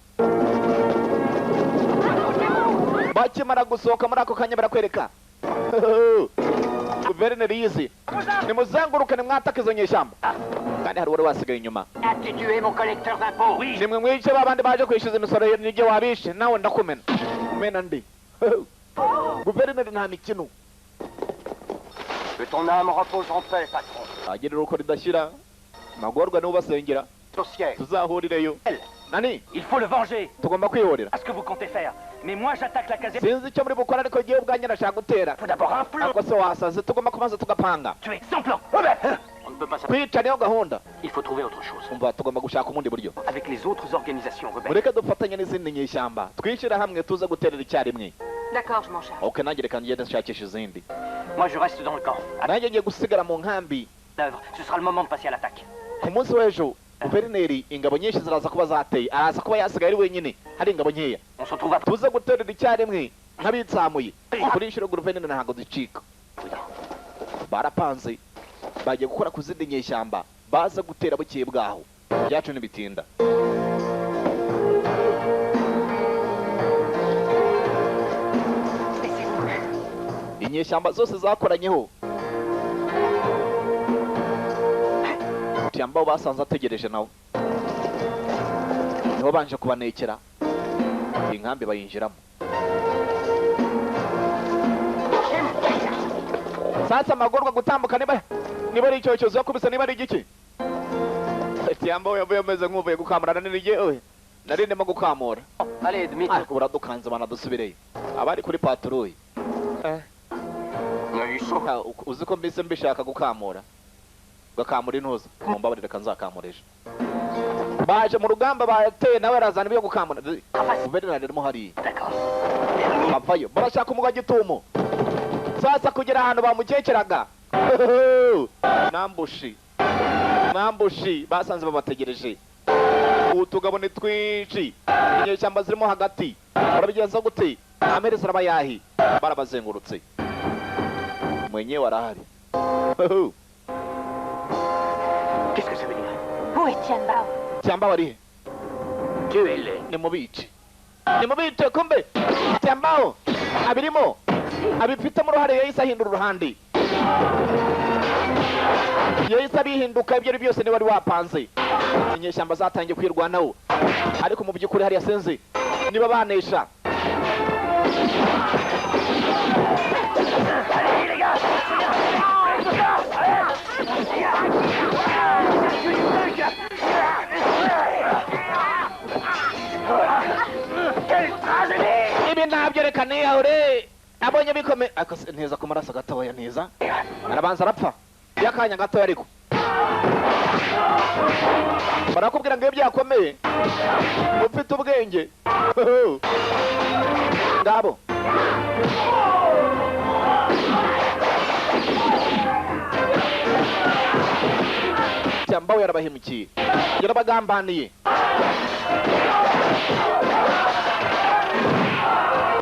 bakimara gusohoka muri ako kanya barakwereka guverineri yizi nimuzengurukane mwataka izo nyeshyamba kandi hari uwari wasigaye inyuma As-tu tué mon collecteur d'impôts? Oui. nimwe mwice babandi baje kwishyuza imisoro nibyo wabishe nawe ndakumena mena ndi guverineri nta mikino Que ton âme repose en paix, patron. agirira uko ridashyira magorwa nibo basengera Au ciel. tuzahurireyo nani Il faut le venger. tugomba kwihorera À ce que vous comptez faire. Mais moi, j'attaque la caserne. sinzi icyo muri bukora ariko igihe ubwanjye ndashaka gutera Faut d'abord un plan. ariko se wasaze tugomba kubanza tugapanga Tu es sans plan. On ne peut pas s'appeler. kwica niyo gahunda Il faut trouver autre chose. umva tugomba gushaka ubundi buryo Avec les autres organisations rebelles. mureke dufatanye n'izindi nyeshyamba twishyira hamwe tuze guterera icyarimwe D'accord, je m'en charge. ok nanjye reka ngende nshakisha izindi Moi, je reste dans le camp. À nanjye ngiye gusigara mu nkambi l'œuvre. Ce sera le moment de passer à l'attaque. ku munsi w'ejo guverineri ingabo nyinshi ziraza kuba zateye araza kuba yasigaye ari wenyine hari ingabo nkeya On se retrouve à... tuze guterera icyarimwe nk'abitsamuye kuri inshuro guverineri ntabwo zicika barapanze bagiye gukora ku zindi nyeshyamba baza gutera bukeye bwaho byacu ntibitinda inyeshyamba zose zakoranyeho Tiamba basanze ategereje nawe niho banje kubanekera inkambi bayinjiramo sasa amagorwa gutambuka niba ari icyorezo yakubise niba ari igiki Tiamba yavuye ameze nk'uvuye gukamurana n'irigewe nari ndimo gukamura Allez, demi. ariko buradukanze banadusubireyo abari kuri patrouille uzi ko mbise mbishaka gukamura gakamura intuza mumbabarire kanzakamurisha baje mu rugamba bateye nawe razana ibyo gukamura guverineri arimo hariya bavayo barashaka umuga gitumo sasa kugera ahantu bamukekeraga nambushi basanze babategereje utugabo ni twinshi inyeshyamba zirimo hagati barabigenza gute amaherezo arabayahi barabazengurutse mwenyewe arahari Qu'est-ce que ça veut dire? Où est Tianbao? Tiamba wari Tuez-les. nimubice kumbe Tiambao abirimo abifitemo uruhare yahise ahindura uruhande yahise abihinduka ibyo ari byose niba wari wapanze inyeshyamba zatangiye kwirwanaho ariko mu by'ukuri hariya sinzi niba banesha Ibi ntabyo reka niyahure abonye bikome akose neza ku maraso gatoya neza arabanza arapfa yakanya gatoya ariko barakubwira ngo iyo byakomeye ufite ubwenge ngabo cyambawe yarabahemukiye yarabagambaniye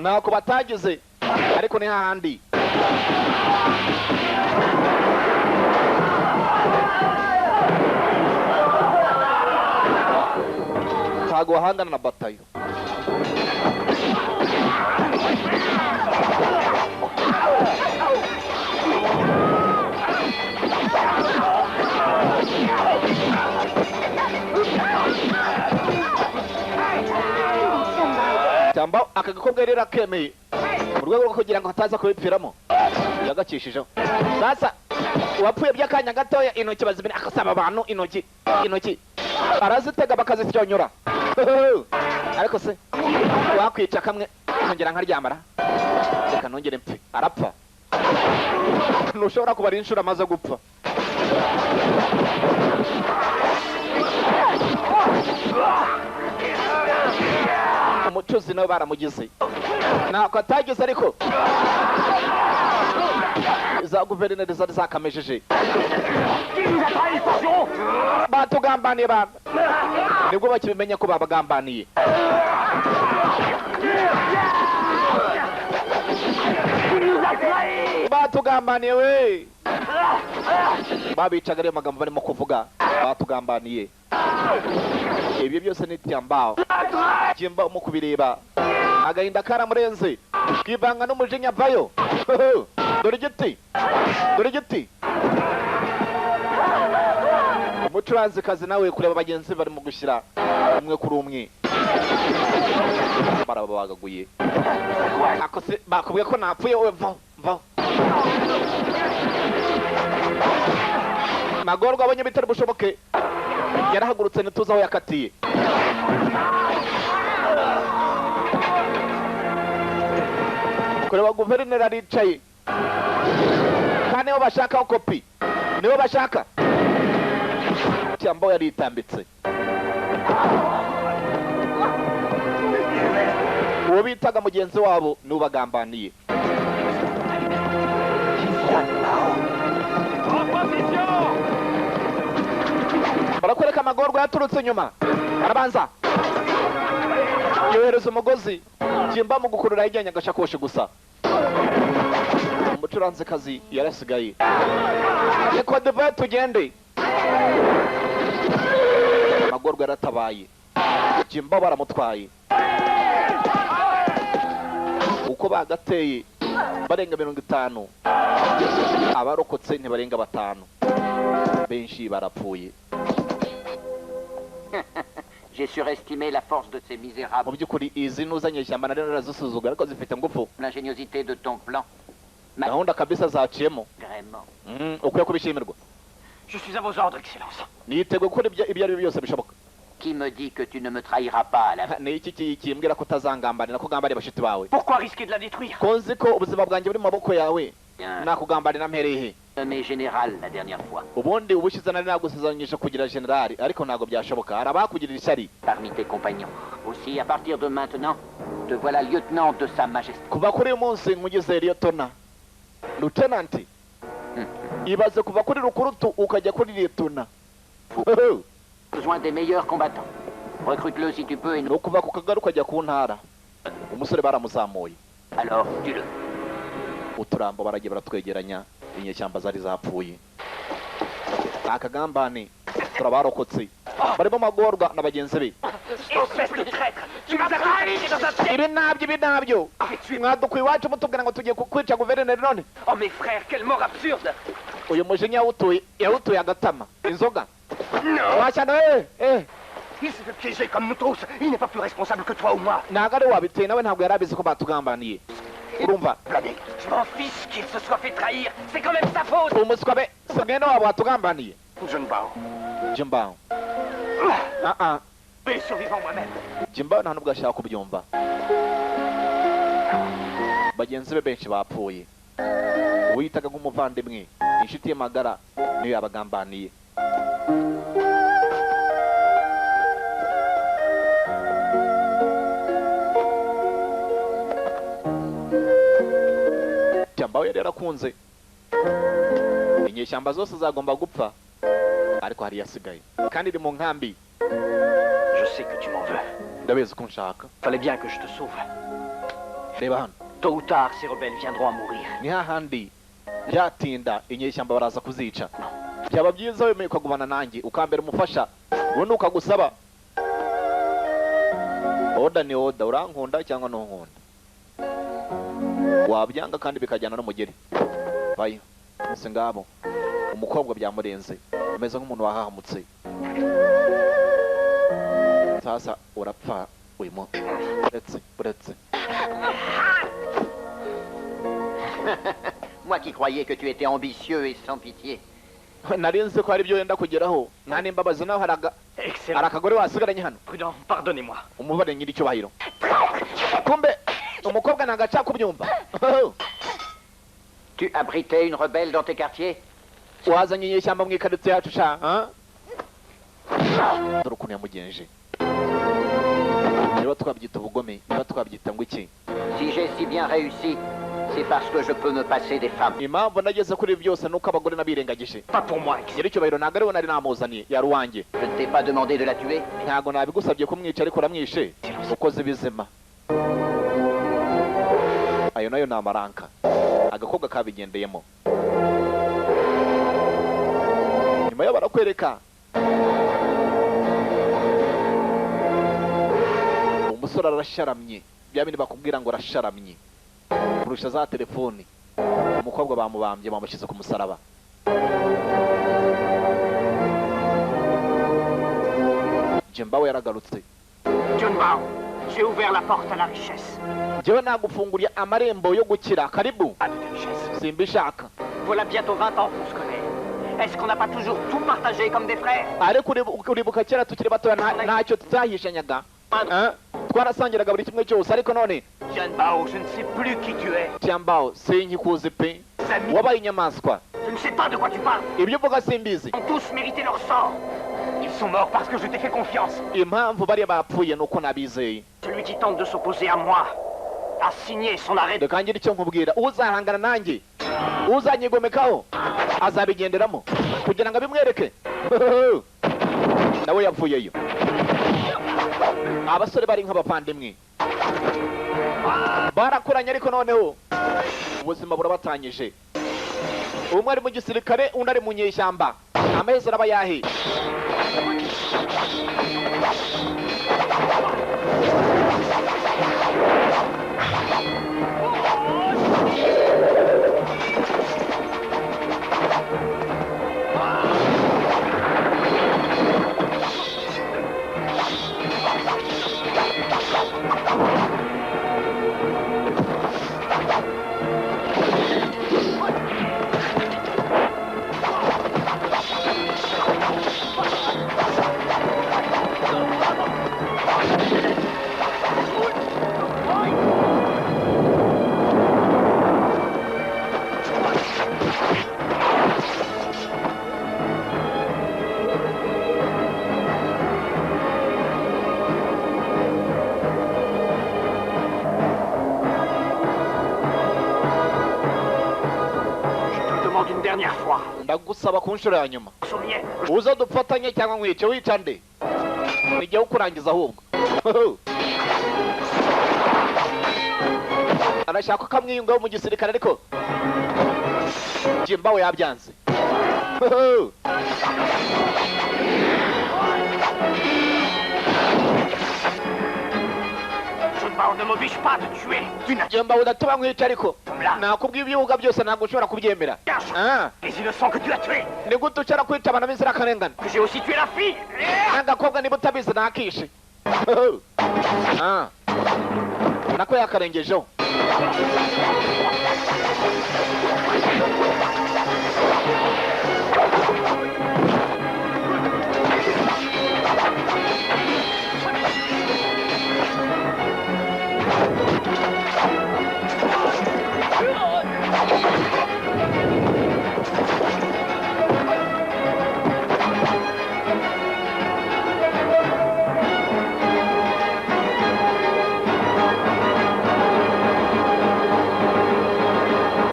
ntako batagize ariko ni hahandi ntago wahangana na batayo cyamba akagakobwa rero akemeye mu rwego rwo kugira ngo hataza kubipfiramo yagakishijeho sasa uwapfuye by'akanya gatoya intoki bazibina akasaba abantu intoki arazitega bakazisyonyora ariko se wakwica kamwe nkongera nkaryamara reka nongere mpfe arapfa ntushobora kubara inshuro amaze gupfa umucuzi nawe baramugize ntako atagize ariko za guverineri zari zakamejeje batugambaniye baba nibwo bakibimenya ko babagambaniye batugambaniye we babicaga ariyo magambo barimo kuvuga batugambaniye ibyo byose ni tyambao cyimba mu kubireba agahinda karamurenze kwivanga n'umujinya vayo dore igiti umucuranzi kazi nawe kureba bagenzi barimo gushyira umwe kuri umwe barabagaguye akose bakubwiye ko napfuye we vaho magorwa abonye bitari bushoboke yarahagurutse ntituzi aho yakatiye kureba guverineri aricaye kandi nibo bashakaho kopi nibo bashaka cyangwa yaritambitse uwo bitaga mugenzi wabo niwe bagambaniye barakwereka amagorwa yaturutse inyuma arabanza yohereza umugozi cyimba mu gukurura yijyanye agashakoshi gusa umucuranzikazi yarasigaye reka divayi tugende amagorwa yaratabaye cyimba baramutwaye uko bagateye barenga 50 abarokotse ntibarenga 5 benshi barapfuye. J'ai surestimé la force de ces misérables. L'ingéniosité de ton plan. Vraiment. Je suis à vos ordres, Excellence. Qui me dit que tu ne me trahiras pas à la fin? Pourquoi risquer de la détruire? Mais général la dernière fois. Parmi tes compagnons. Aussi, à partir de maintenant, te voilà lieutenant de Sa Majesté. Besoin des meilleurs combattants. Recrute-le si tu peux et nous. Alors, tue-le. Uturambo baragiye baratwegeranya inyeshyamba zari zapfuye akagambane turabarokotse barimo magorwa nabagenzi be ibi nabyo mwadukwi wacu mutubwira ngo tugiye kwica guverineri none. Oh mes frères, quelle mort absurde. Uyu mujinya yawutuye agatama inzoga wachana Il s'est fait piéger comme nous tous. Il n'est pas plus responsable que toi ou moi. Nagare wabiteye nawe ntabwo yarabizi ko batugambaniye. urumva Je m'en fiche qu'il se soit fait trahir. C'est quand même sa faute. umuswabe si mwene wabo watugambaniye Jimbao Mais survivant moi-même. Jimbao nta nubwo ashaka kubyumva bagenzi be benshi bapfuye uwitaga nk'umuvandimwe inshuti ye magara niyo yabagambaniye Jimbao yari yarakunze inyeshyamba zose zagomba gupfa ariko hari yasigaye kandi iri mu nkambi. Je sais que tu m'en veux. Ndabizi ko nshaka. Fallait bien que je te sauve. Reba hano Tôt ou tard, ces rebelles viendront à mourir. ni hahandi byatinda inyeshyamba baraza kuzica byaba byiza wemeye ukagumana nanjye ukambera umufasha ubundi ukagusaba oda ni oda urankunda cyangwa ntunkunda wabyanga kandi bikajyana n'umugeri bayo ese ngabo umukobwa byamurenze ameze nk'umuntu wahahamutse sasa urapfa uyimo uretse Moi qui croyais que tu étais ambitieux et sans pitié. nari nzi ko hari ibyo wenda kugeraho nta n'imbabazi naho hari akagore wasigaranye hano. Prudent, pardonnez-moi. Umubare nyir'icyubahiro kumbe umukobwa nagaca kubyumva. Tu abritais une rebelle dans tes quartiers? wazanye inyeshyamba mu ikaritsiye yacu sha dore ukuntu yamugenje niba twabyita ubugome niba twabyita ngo iki. Si j'ai si bien réussi, c'est parce que je peux me passer des femmes. impamvu nageze kuri ibi byose nuko abagore nabirengagije. Pas pour moi. nyir'icyubahiro ntabwo ariwe nari namuzaniye yari uwanjye. Je ne t'ai pas demandé de la tuer. ntabwo nabigusabye kumwica ariko uramwishe ukoze ibizima. ayo nayo ni amaranka agakobwa kabigendeyemo. nyuma yo barakwereka umusore arasharamye bya bindi bakubwira ngo arasharamye kurusha za telefoni. umukobwa bamubambye bamushyize ku musaraba. Jimbao yaragarutse. Jimbao, j'ai ouvert la porte à la richesse. Jewe nagufunguriye amarembo yo gukira. Karibu. Pas de richesse. Simbishaka. Voilà bientôt 20 ans qu'on se connaît. Est-ce qu'on n'a pas toujours tout partagé comme des frères? Ariko uribuka kera tukiri batoya ntacyo tutahishanyaga. Twarasangiraga buri kimwe cyose ariko none Jimbao, je ne sais plus qui tu es. Jimbao, sinkikuzi pe. Wabaye inyamaswa. Je ne sais pas de quoi tu parles. Ibyo uvuga simbizi. Ils ont tous mérité leur sort. Ils sont morts parce que je t'ai fait confiance. Impamvu bari bapfuye nuko nabizeye. Celui qui tente de s'opposer à moi a signé son arrêt. Reka ngire icyo nkubwira uzahangana nanjye uzanyigomekaho azabigenderamo kugira ngo abimwereke. nawe yapfuyeyo. abasore bari nk'abavandimwe barakuranye ariko noneho ubuzima burabatanyije. umwe ari mu gisirikare undi ari mu nyeshyamba amahezi araba yahe. ndagusaba ku nshuro ya nyuma uza dufatanye cyangwa nkwice wica nde nijya ukurangiza ahubwo. arashaka ko amwiyungaho mu gisirikare ariko Jimbao yabyanze. Ne m'oblige pas de tuer. Jimbao udatuma nkwica ariko nakubwiye ibibuga byose ntabwo ushobora kubyemera. Les innocents que tu as tués. ni gute ushobora kwica abantu b'inzirakarengane? J'ai aussi tué la fille. n'agakobwa niba utabizi nakishe. nako yakarengejeho.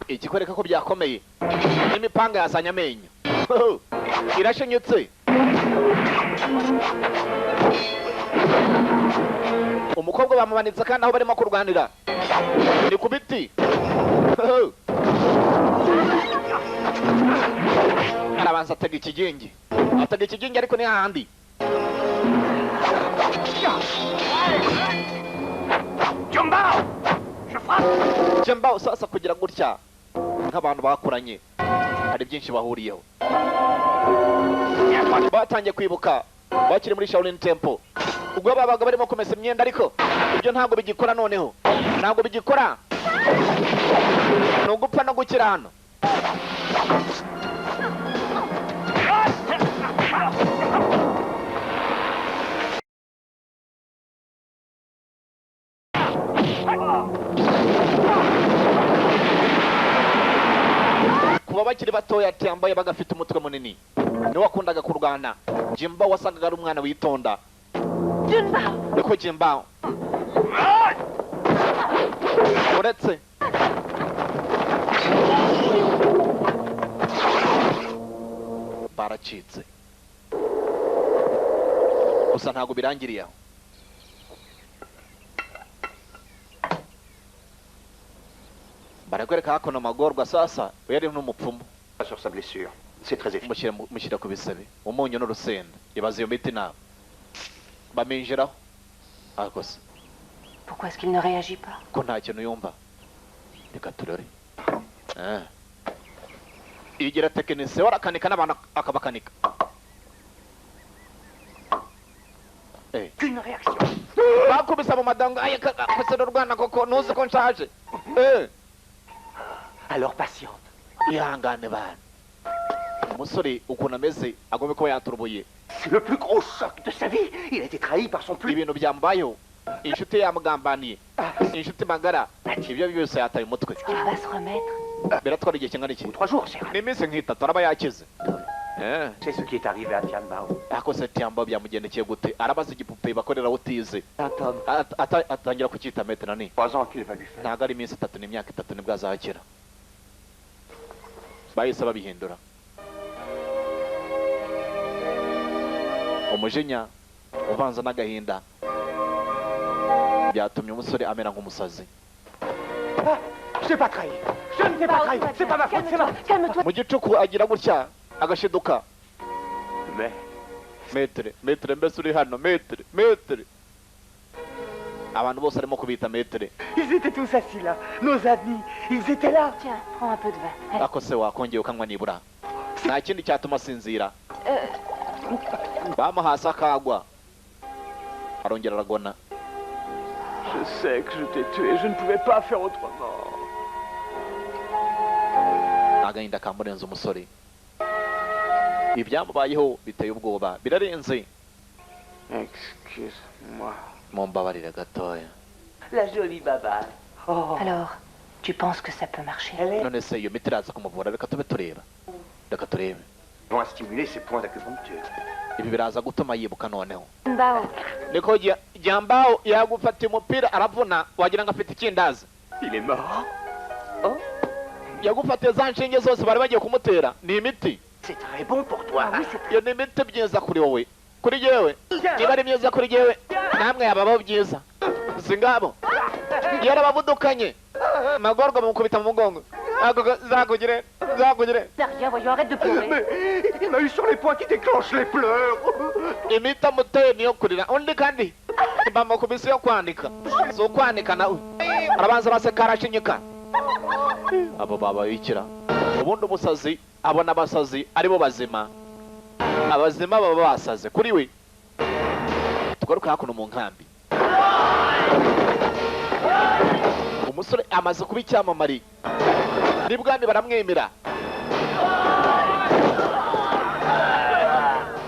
ikikwereka ko byakomeye n'imipanga yazanye amenyo irashinyutse. Umukobwa bamumanitse kandi aho barimo kurwanira ni ku biti. Arabanza atega ikigingi ariko ni hahandi. Jambao sasa kugira gutya nk'abantu bakuranye hari byinshi bahuriyeho. Batangiye kwibuka bakiri muri Shaolin Temple ubwo babaga barimo kumesa imyenda, ariko ibyo ntabwo bigikora noneho, ntabwo bigikora, ni ugupfa no gukira hano. Kuba bakiri batoya yambaye bagafite umutwe munini niwe wakundaga kurwana. Jimbao wasangaga ari umwana witonda. Niko Jimbao uretse baracitse gusa ntabwo birangiriye aho. Barakwereka hakono magorwa sasa yari n'umupfumu. Sur sa blessure, c'est très efficace. Mushyira ku bisebe umunyu n'urusenda ibaze iyo miti nawe baminjiraho. Akose Pourquoi est-ce qu'il ne réagit pas? ko nta kintu yumva. Reka turore. Igira tekinisi warakanika n'abantu akabakanika. Qu'une réaction. Bakubisa mu madanga akose n'urwana koko nuzi ko nshaje. Alors patiente. Ihangane bana. Umusore ukuntu ameze agomba kuba yaturubuye. C'est le plus gros choc de sa vie. Il a été trahi par son plus... Ibintu byambayeho inshuti yamugambaniye, inshuti magara, ibyo byose yataye umutwe. Il va se remettre. Biratwara igihe kingana iki? 3 jours, c'est Ni iminsi nk'itatu araba yakize. C'est ce qui est arrivé à Tianbao. Akose Tianbao byamugendekeye gute? Arabaza igipupe bakorera utize. Atangira kucyita metero ni 3 ans qu'il va lui faire. ntago ari iminsi 3 n'imyaka 3 nibwo azakira. Bahise babihindura. Umujinya uvanza n'agahinda byatumye umusore amera nk'umusazi. Je t'ai pas trahi. Je ne t'ai pas trahi. C'est pas ma faute, c'est ma... Calme-toi. Mu gicuku agira gutya agashiduka. Mais... Metre mbese uri hano metre. Abantu bose arimo kubita metre. Ils étaient tous assis là. Nos amis, ils étaient là. Tiens, prends un peu de vin. Allez. Akose wakongeye ukanywa nibura. Nta kindi cyatuma asinzira. Bamuhasa akagwa arongera aragona. Je sais que je t'ai tué. Je ne pouvais pas faire autrement. Agahinda kamurenze umusore. Ibyamubayeho biteye ubwoba birarenze. Excuse-moi. Mumbabarire gatoya. La jolie baballe. Oh. Alors, tu penses que ça peut marcher? Elle est... None se iyo miti iraza kumuvura, reka tube tureba. Reka turebe. Ils vont à stimuler ses points d'acupuncture. Ibi biraza gutuma yibuka noneho. Bao. Niko Jimbao yagufata umupira aravuna wagira ngo afite ikindaza. Il est mort. Oh. Yagufata za nshinge zose bari bagiye kumutera. Ni imiti. C'est très bon pour toi. Ah oui, c'est Iyo ni imiti byiza kuri wowe. Kuri jewe. Niba ari myiza kuri jewe, namwe yabaho byiza. Singabo. Yarabavudukanye. Magorwa bamukubita mu mugongo. Zakugire. Rien, voyons, arrête de pleurer. Mais il m'a eu sur les poings qui déclenchent les pleurs. Imita muteye niyo kurira. Undi kandi bamukubise yo kwanika. So kwanika nawe. Arabanza baseka arashinyika. Abo baba bikira. Ubundi umusazi abona abasazi aribo bazima. Abazima baba basaze kuri we. Tugaruka hakuno mu nkambi. musore amaze kuba icyamamare n'ibwami baramwemera.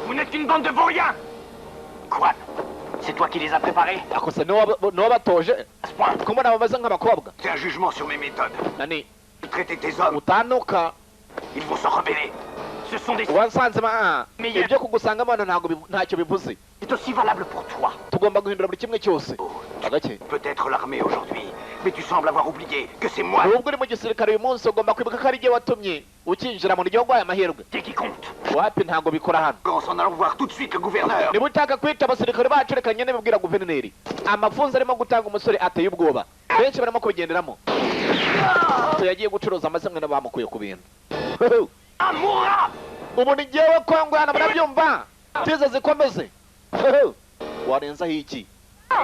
Vous n'êtes qu'une bande de vauriens. Quoi? C'est toi qui les as préparés? akose niwe batoje ko mbona bameze nk'abakobwa. C'est un jugement sur mes méthodes. Nani Traiter tes hommes, utanuka ils vont se rebeller. Ce sont des... wansanze ibyo kugusangamo hano ntacyo bivuze. C'est aussi valable pour toi. Tugomba guhindura buri kimwe cyose. Agake Peut-être l'armée aujourd'hui, mais tu sembles avoir oublié que c'est moi. nubwo uri mu gisirikare uyu munsi ugomba kwibuka ko ari igihe watumye ukinjira mu gihugu aya mahirwe. C'est qui compte. Wapi ntabwo bikora hano. En allant voir tout de suite le gouverneur. niba ushaka kwita abasirikare bacu reka nyine bibwira guverineri. Amafunzo arimo gutanga umusore ateye ubwoba, benshi barimo kubigenderamo. Yagiye gucuruza amazimwe n'abamukuye ku bintu. Ubu ni jyewe kwangwana, murabyumva? Tiza zikomeze. Warenzaho iki?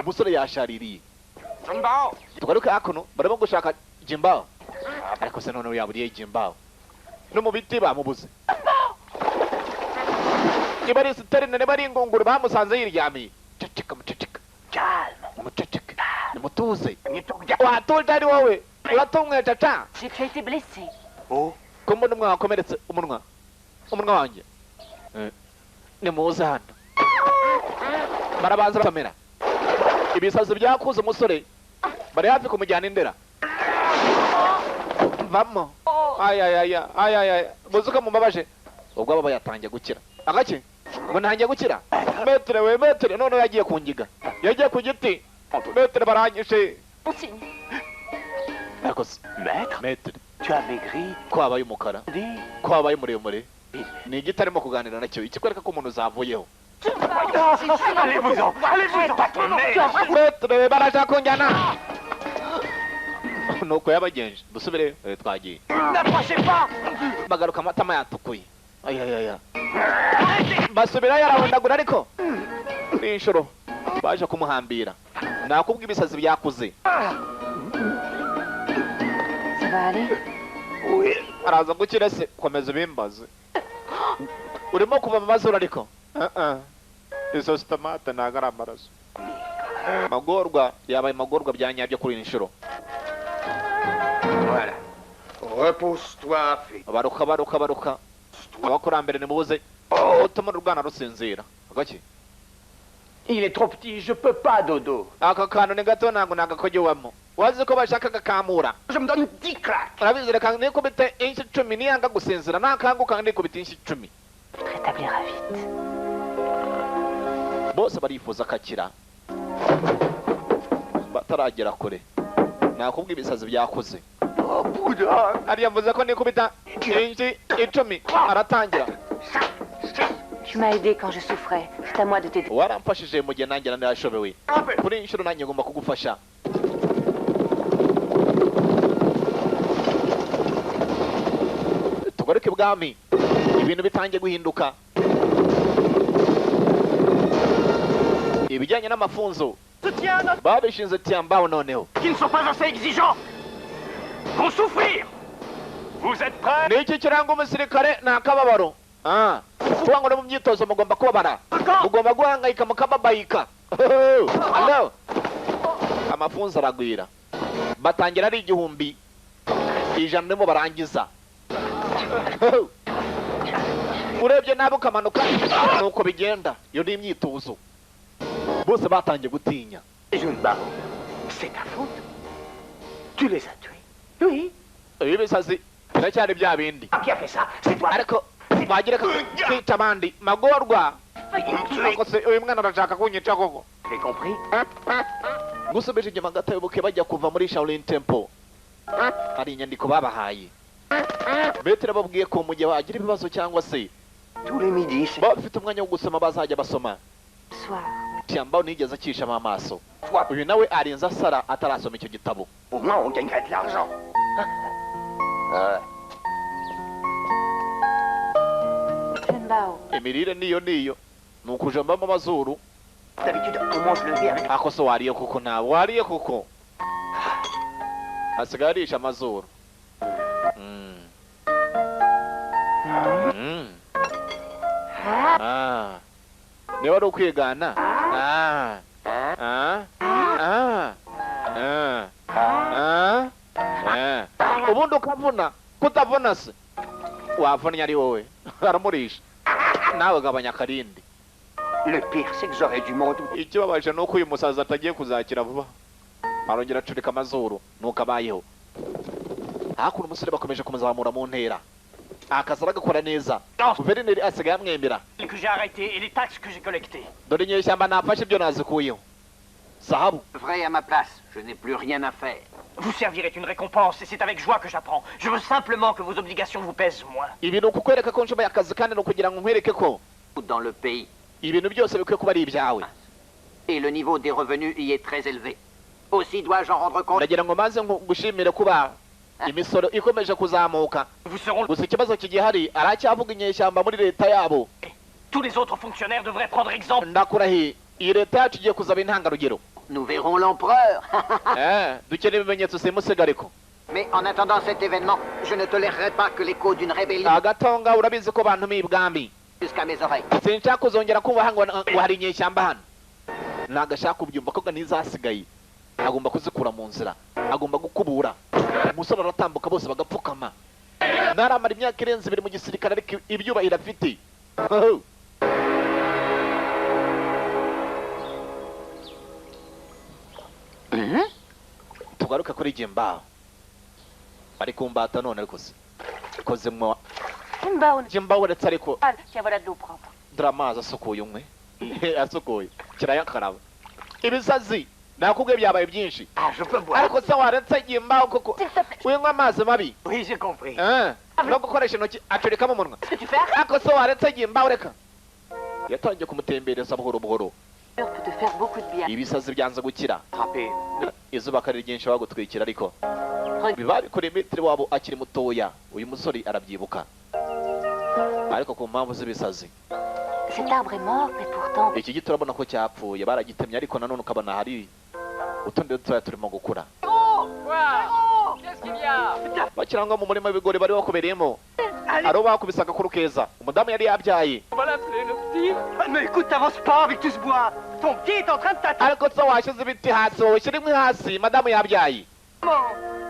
Umusore yashaririye. Tugaruke hakuno barimo gushaka Jimbao, ariko se none yaburiye Jimbao no mu biti bamubuze. Niba ari siterine niba ari ingunguru bamusanze yiryamiye. Ceceka muceceka. Calme. Muceceka. Nimutuze. Watulta ari wowe uratumwe tata. J'ai tu as été blessé. Oh. Ko mbona umwe wakomeretse umunwa wanjye. Nimuze hano. Barabanza bakamera. Ibisazi byakuze umusore bari hafi kumujyana indera. Vamo. Ay. Muzuka mubabaje. Ubwo baba yatangiye gukira. Agake. Ngo ntangiye gukira. Metre none yagiye kungiga. Yagiye ku giti. Metre baranyishe. Akose. Metre. Tu as maigri. Kwabaye umukara. Kwabaye muremure. Ni igitarimo kuganira nacyo. Ikikwereka ko umuntu zavuyeho. Allez-vous-en. Metre barashaka kunjyana. Nuko yabagenje. Dusubire twagiye. N'approchez pas. Bagaruka amatama yatukuye. Ay. Basubira yarahondagura ariko ni inshuro baje kumuhambira. Nakubwa ibisazi byakuze. Ça va aller? Oui. Araza gukira se komeza bimbaze. Urimo kuva mu mazuru ariko. Izo stomate nagara amaraso. Magorwa yabaye magorwa byanyabyo kuri inshuro. Voilà. Repose-toi, fille. Baruka. Abakurambere nimubuze utuma urwana rusinzira. Agaki. Il est trop petit, je peux pas, Dodo. Aka kantu ni gato ntabwo nagakojewamo. Wazi ko bashaka gakamura. Je me donne 10 claques. Arabizira kandi nikubite inshi 10 niyanga gusinzira nakanguka nikubite inshi 10. Rétablira vite. Bose barifuza akakira bataragera kure. Nakubwa ibisazi byakuze. Oh, Bouddha. Ari yavuze ko nikubita inshi 10 aratangira. Tu m'as aidé quand je souffrais. C'est à moi de t'aider. Waramfashije mu gihe nanjye narashobewe. Kuri inshuro nanjye ngomba kugufasha. Tugaruke bwami. Ibintu bitangiye guhinduka. Ibijyanye n'amafunzo babishinze Tiambao noneho. Qui ne sont pas assez exigeants vont souffrir. Vous êtes prêts? Niki kiranga umusirikare n'akababaro. Kuba ngo mu myitozo mugomba kubabara. Mugomba guhangayika mukababayika. Hello. Amafunzo aragwira. Batangira ari 1000. Ijana nimo barangiza. Urebye nabo kamanuka nuko bigenda. Yo ni imyitozo. Bose batangiye gutinya. C'est ta faute. Tu les as tués. Oui. Ibisazi biracyari bya bindi. Qui a fait ça? C'est toi. Ariko wagira kwita abandi magorwa. Akose uyu mwana arashaka kunyica koko. J'ai compris. Gusubije inyuma gatayoboke bajya kuva muri Shaolin Temple. Ari inyandiko babahaye. Metre babwiye ko mu gihe bagira ibibazo cyangwa se Tous les midis, c'est... bafite umwanya wo gusoma bazajya basoma. Soir. Tiambao nigeze acisha amaso. Uyu nawe arenza sara atarasoma icyo gitabo. Au moins, on gagnerait de l'argent. Jimbao. Emirire niyo nukujambamo amazuru. D'habitude, on mange le riz avec... Akoso wariye kuko nawe wariye kuko. Asigarisha amazuru. Niba ari ukwigana. ubundi ukavuna kutavuna se wavunnye ari wowe aramurisha nawe gabanya akarindi. Le pire, c'est que j'aurais dû m'en douter. Ikibabaje nuko uyu musazi atagiye kuzakira vuba. Arongera acurika amazuru nuko abayeho. Hakuno umusore bakomeje kumuzamura mu ntera. Akazi aragakora neza. Guverineri asigaye amwemera. Que j'ai arrêté et les taxes que j'ai collectées. Dore inyeshyamba nafashe ibyo nazikuyeho. Zahabu. Vrai à ma place, je n'ai plus rien à faire. Vous servirait une récompense et c'est avec joie que j'apprends. Je veux simplement que vos obligations vous pèsent moins. Ibintu kukwereka ko nshoboye akazi kandi no kugira ngo nkwereke ko Dans le pays. ibintu byose bikwiye kuba ari ibyawe. Et le niveau des revenus y est très élevé. Aussi dois-je en rendre compte. Ndagira ngo maze ngushimire kuba imisoro ikomeje kuzamuka. Vous seront... Gusa ikibazo kigihari aracyavuga inyeshyamba muri leta yabo. Tous les autres fonctionnaires devraient prendre exemple. Ndakurahiye iyi leta yacu igiye kuzaba intangarugero. Nous verrons l'empereur. Dukeneye ibimenyetso simusiga ariko. Mais en attendant cet événement, je ne tolérerai pas que l'écho d'une rébellion Agatonga urabizi ko bantumiye ibwami. jusqu'à mes oreilles. Sinshaka kuzongera kumva ngo hari inyeshyamba hano. Nagashaka kubyumva ko ntizasigaye. Agomba kuzikura mu nzira. Agomba gukubura. Umusore aratambuka bose bagapfukama. Naramara imyaka irenze 2 mu gisirikare ariko ibyubahiro afite. Tugaruka kuri Jimba. Ari kumbata none ariko se. Koze mwa Jimba uretse ariko Tiens, voilà de l'eau propre. dramaza asukuye umwe. Asukuye. Kirayakaraba. Ibisazi nakubwiye byabaye byinshi. Ah, je peux boire. Ariko se waretse Jimba koko. Winywa amazi mabi. Oui, j'ai compris. No gukoresha intoki acurikamo umunwa. Qu'est-ce que tu fais? Ariko se waretse Jimba ureka. Yatangiye kumutembereza buhoro buhoro. Ça peut te faire beaucoup de bien. Ibisazi byanze gukira. Frappé. Izuba kari ryinshi bagutwikira ariko. Biba bikoreye metero wabo akiri mutoya. Uyu musore arabyibuka. Ariko ku mpamvu z'ibisazi. Cet arbre est mort, mais pourtant... Iki giti urabona ko cyapfuye baragitemye ariko nanone ukabona hari utundi dutoya turimo gukura. Qu'est-ce qu'il y a? Bakirangwa mu murima w'ibigori bari bakubereyemo. Aro bakubisa agakuru keza. Umudamu yari yabyaye. On va l'appeler le petit. Ah, mais écoute, t'avances pas avec tout ce bois. Ton pied est en train de t'attaquer. Ariko se washyize ibiti hasi wowe shyira inkwi hasi madamu yabyaye.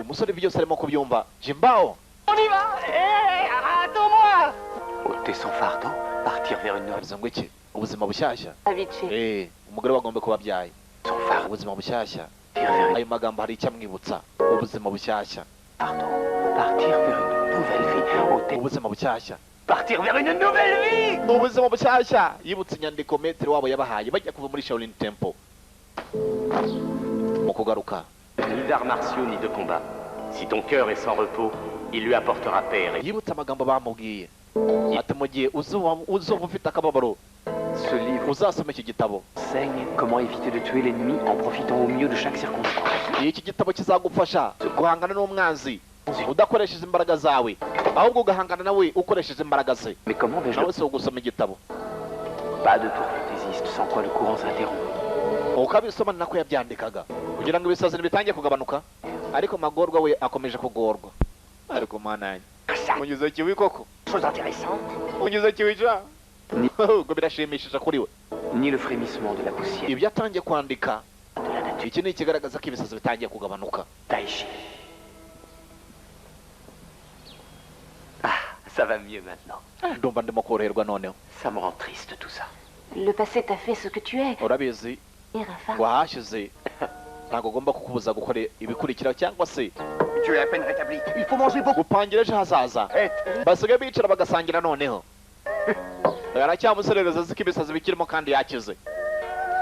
Umusore byose arimo kubyumva. Jimbao. On y va. Hé, attends-moi. Ôter son fardeau, partir vers une nouvelle. Bivuze ngo iki? Ubuzima bushyashya. Avicii. Umugore wagomba kuba abyaye. Son fardeau, Ubuzima bushyashya. partir vers une... Ayo magambo hari icyo amwibutsa. Ubuzima bushyashya. Pardon, partir vers une nouvelle vie. Ôter... Ubuzima bushyashya. Partir vers une nouvelle vie. Ubuzima bushyashya. Yibutse inyandiko metero wabo yabahaye bajya kuva muri Shaolin Temple. Mu kugaruka. Ni d'arts martiaux ni de combat. Si ton cœur est sans repos, il lui apportera paix. Yibutse amagambo bamubwiye. Ati mu gihe uzumva ufite akababaro Ce livre uzasoma iki gitabo. enseigne comment éviter de tuer l'ennemi en profitant au mieux de chaque circonstance. Iki gitabo kizagufasha guhangana n'umwanzi udakoresheje imbaraga zawe ahubwo ugahangana nawe ukoresheje imbaraga ze. Mais comment vais-je Nawe se ugusoma igitabo. Pas de tour fantaisiste sans quoi le courant s'interrompt. Ukabisoma nako yabyandikaga kugira ngo ibisazi bitangiye kugabanuka ariko magorwa we akomeje kugorwa. Ariko mananye munyuze kiwi koko. Chose intéressante. Munyuze kiwi ja. Ngo birashimishije kuri we. Ni le frémissement de la poussière Ibyo atangiye kwandika de la nature. iki ni ikigaragaza ko ibisazi bitangiye kugabanuka. Tai chi. Ah, ça va mieux maintenant. Ndumva ndimo koroherwa noneho. Ça me rend triste tout ça. Le passé t'a fait ce que tu es. Urabizi Rafa. wahashize ntabwo ugomba kukubuza gukora ibikurikira cyangwa se Tu es à peine rétabli. Il faut manger beaucoup. gupangira ejo hazaza. Basigaye bicara bagasangira noneho. Yaracyamuserereza azi ko ibisazi bikirimo kandi yakize.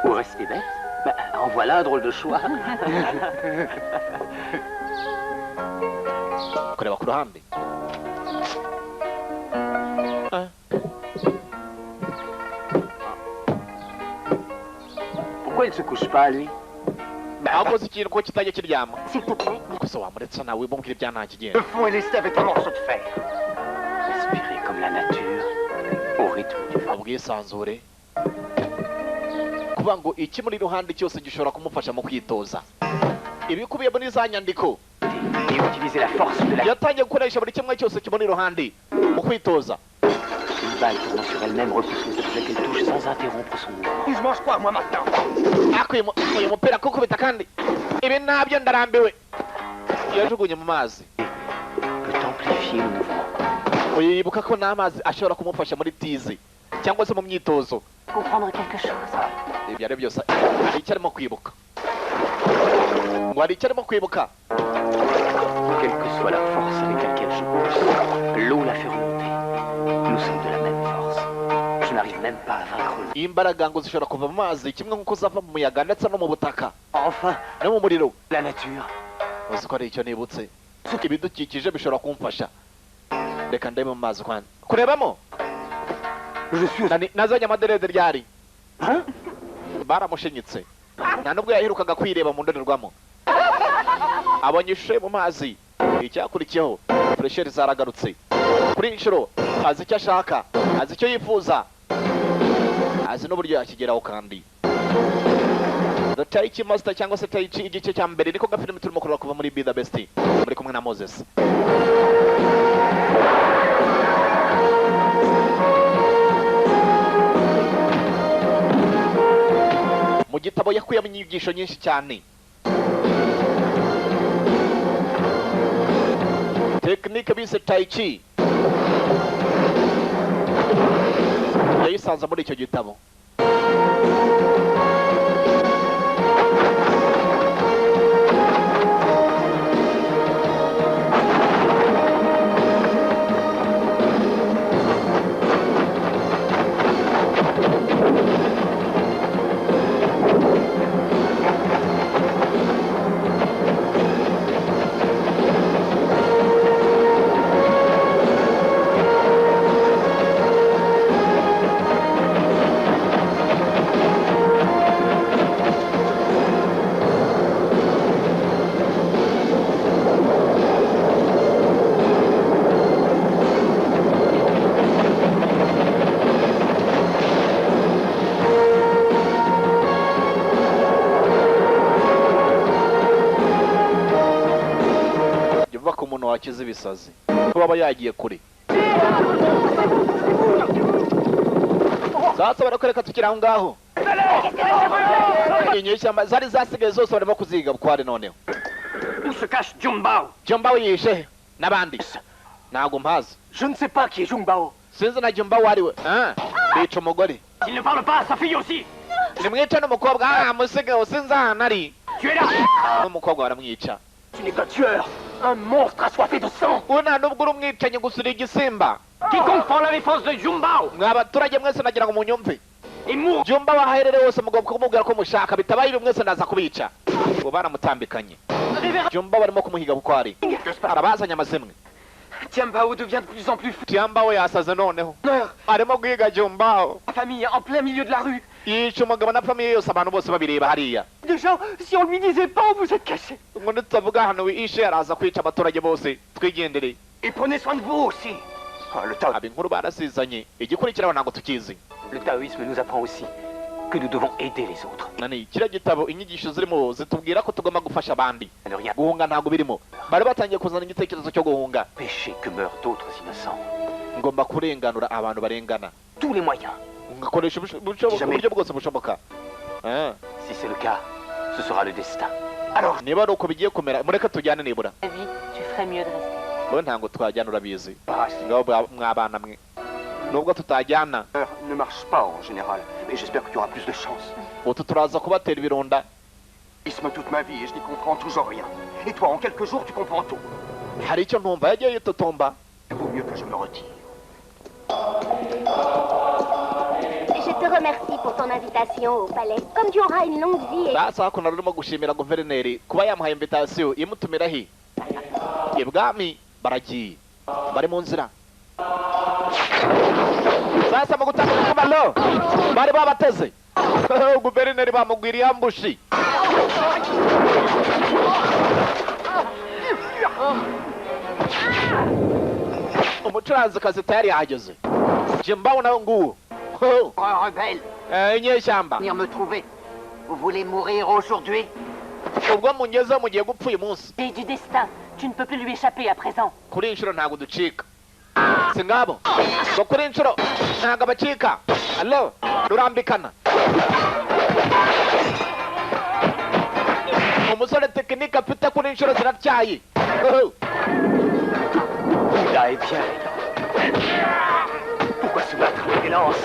Ou rester bête? Bah, en voilà un drôle de choix. Kureba ku ruhande. Pourquoi il ne se couche pas, lui? Akoze ikintu ko kitajya kiryama. S'il te plaît. Gusa wamuretse nawe mubwira ibya nta kigenda. Le fond et les steps est un morceau de fer. Respirer comme la nature, au rythme du vent. Ubwisanzure. Kuvuga ngo iki muri ruhande cyose gishobora kumufasha mu kwitoza. Ibikubiye muri za nyandiko. Et utiliser la force de la... Yatangiye gukoresha buri kimwe cyose kibona iruhande mu kwitoza. Une balle tournant sur elle-même repousse les objets qu'elle touche sans interrompre son mouvement. Je mange quoi, moi, maintenant? Uyu mupira kukubita kandi ibi nabyo ndarambiwe. Yajugunye mu mazi. vérifier le mouvement. Wibuka ko n'amazi ashobora kumufasha muri tizi cyangwa se mu myitozo. Comprendre quelque chose. Ibyo ari byose hari icyo arimo kwibuka. Ngo hari icyo arimo kwibuka. Quelle que soit la force avec laquelle je pousse, l'eau la fait remonter. Nous sommes de la même force. Je n'arrive même pas à vaincre l'eau. Imbaraga ngo zishobora kuva mu mazi kimwe nk'uko zava mu muyaga ndetse no mu butaka Enfin, no mu muriro. la nature. Uzi ko ari icyo nibutse. Ibidukikije bishobora kumfasha. Reka ndebe mu mazi kwanza. Kurebamo. Nazanye amaderede ryari. Baramushinyitse. Nta nubwo yaherukaga kwireba mu ndorerwamo. Abonye ishusho mu mazi. Icyakurikiyeho pressure zaragarutse. Kuri inshuro azi icyo ashaka, azi icyo yifuza, azi n'uburyo yakigeraho kandi. The Taichi Master cyangwa se Taichi igice cya mbere niko gafilime turimo kureba kuva muri Be The Best muri kumwe na Moses. Mu gitabo yakuyemo inyigisho nyinshi cyane. Tekinike bise Taichi yayisanze muri icyo gitabo. Wakize ibisazi ko baba yagiye kure. Sasa barakoreka tukira aho ngaho. Inyeshyamba zari zasigaye zose barimo kuziga bukware noneho. Où se cache Junbao? Junbao yishe n'abandi. Ntago mpazi. Je ne sais pas qui est Junbao. Sinzi na Junbao ari we. Bica umugore. Il ne parle pas à sa fille aussi. Nimwica n'umukobwa musigaye sinzi ahantu ari. Tu es là. N'umukobwa baramwica. Tu n'es qu'un tueur, un monstre assoiffé de sang. Una nubwo urumwicanyi gusa uri igisimba. Quiconque prend la défense de Junbao. Mwabaturage mwese nagira ngo munyumve. Et mourra. Junbao aherere wose mugomba kumubwira ko mushaka bitabaye ibi mwese ndaza kubica. Ngo baramutambikanye. Junbao barimo kumuhiga kuko ari. Arabazanya amazimwe. Tiambao devient de plus en plus fou. Tiambao yasaze noneho. Arimo guhiga Junbao. La famille en plein milieu de la rue. Yica umugabo na famille yose abantu bose babireba hariya. Déjà, si on lui disait pas, vous êtes caché. Ngo nitavuga hano wishe araza kwica abaturage bose twigendere. Et prenez soin de vous aussi. Le Tao. Abinkuru barasizanye. Igikurikiraho ntabwo tukizi. Le taoïsme nous apprend aussi que nous devons aider les autres. Nani kira gitabo inyigisho zirimo zitubwira ko tugomba gufasha abandi. Guhunga ntabwo birimo. Bari batangiye kuzana igitekerezo cyo guhunga. Péché que meurent d'autres innocents. Ngomba kurenganura abantu barengana. Tous les moyens. Ngakoresha uburyo bwose bushoboka. Si c'est le cas, ce sera le destin. Alors, niba ari uko bigiye kumera mureke tujyane nibura. Tu ferais mieux de rester. Bo ntango twajyana urabizi. Ngabo mwabana mwe. Nubwo tutajyana. Ne marche pas en général, mais j'espère que tu auras plus de chance. Utu turaza kubatera ibironda. Isme toute ma vie et je n'y comprends toujours rien. Et toi, en quelques jours, tu comprends tout. Hari icyo ntumva yagiye yitotomba. Il vaut mieux que je me retire. Je te remercie pour ton invitation au palais. Comme tu auras une longue vie et... Sasa hako narurimo gushimira guverineri kuba yamuhaye invitation imutumira he. Ibwami baragiye. Bari mu nzira. Sasa mu gutanga kumalo. Bari babateze. Guverineri bamugwiriye ambushi. Umucuranzikazi tayari yahageze. Junbao nawe nguwo. Rebelle. Inyeshyamba. Venir me trouver. Vous voulez mourir aujourd'hui? Ubwo mungeze mugiye gupfa uyu munsi. Et du destin, tu ne peux plus lui échapper à présent. Kuri inshuro ntabwo ducika. Singabo. Ngo kuri inshuro ntabwo abacika. Allo, durambikana. Umusore tekinike afite kuri inshuro ziratyaye. Là est bien. Pourquoi se battre avec des lances?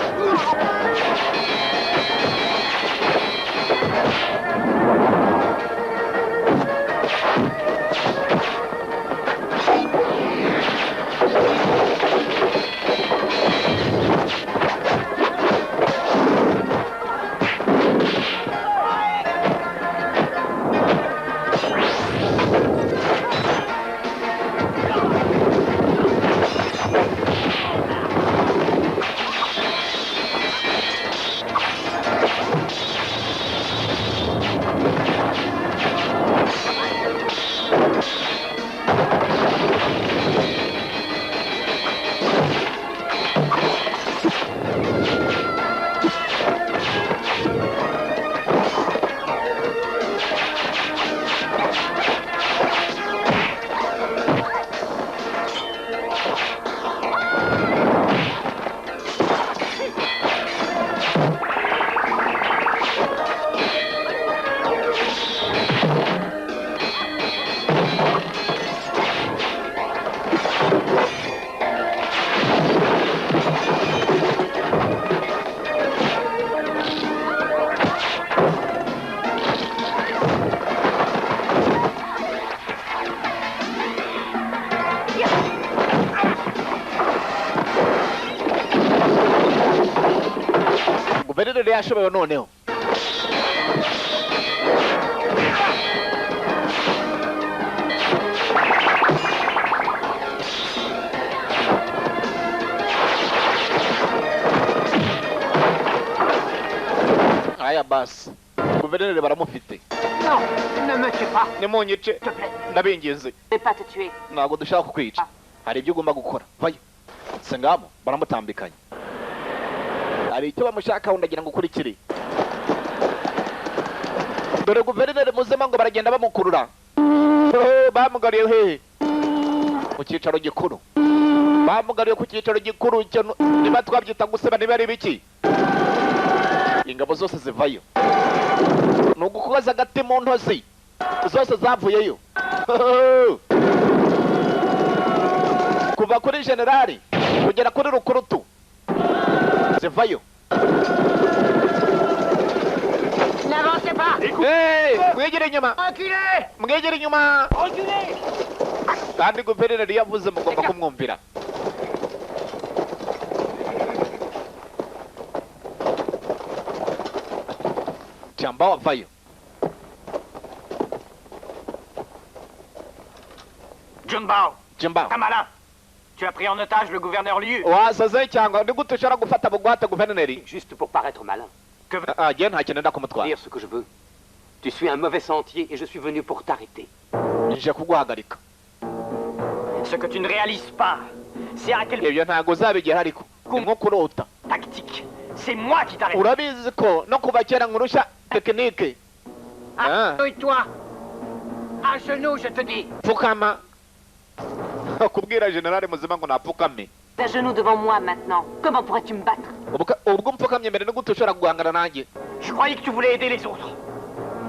Guverineri yashobewe noneho. Aya basi. Guverineri baramufite. Non, ne me tue pas. Nimunyice. S'il te plaît. Ndabinginze. Je vais pas te tuer. Ntabwo dushaka kukwica. Hari ibyo ugomba gukora. Vayo. Sengamo baramutambikanye. Hari icyo bamushakaho ndagira ngo ukurikire. Dore guverineri muzima ngo baragenda bamukurura. Bamugariye hehe? Ku cyicaro gikuru. Bamugariye ku cyicaro gikuru niba twabyita guseba niba ari biki. Ingabo zose zivayo. Nuko kubaza agati mu ntozi. Zose zavuyeyo. Kuva kuri generali kugera kuri rukurutu. Zivayo. N'avancez pas. Mwegere inyuma. Reculez. Mwegere inyuma. Reculez. Kandi guverineri yavuze mugomba kumwumvira. Chamba wavayo. Junbao, Chamba. t'as malin. Tu as pris en otage le gouverneur Liu. Wasaze cyangwa ni gute ushobora gufata bugwate guverineri? Juste pour paraître malin. Je nta kintu ndakumutwara. Dire ce que je veux. Tu suis un mauvais sentier et je suis venu pour t'arrêter. Nje kuguhagarika. Ce que tu ne réalises pas, c'est à quel Ibyo ntago uzabigera ariko. Nko kurota. tactique. C'est moi qui t'arrête. Urabizi ko no kuva kera nkurusha tekinike. Toi. À genoux, je te dis. Pfukama. Kubwira generali muzima ngo napfukame. T'es à genoux devant moi maintenant. Comment pourrais-tu me battre? Ubwo mpfukamye mbere no gute ushobora guhangana nanjye? Je croyais que tu voulais aider les autres.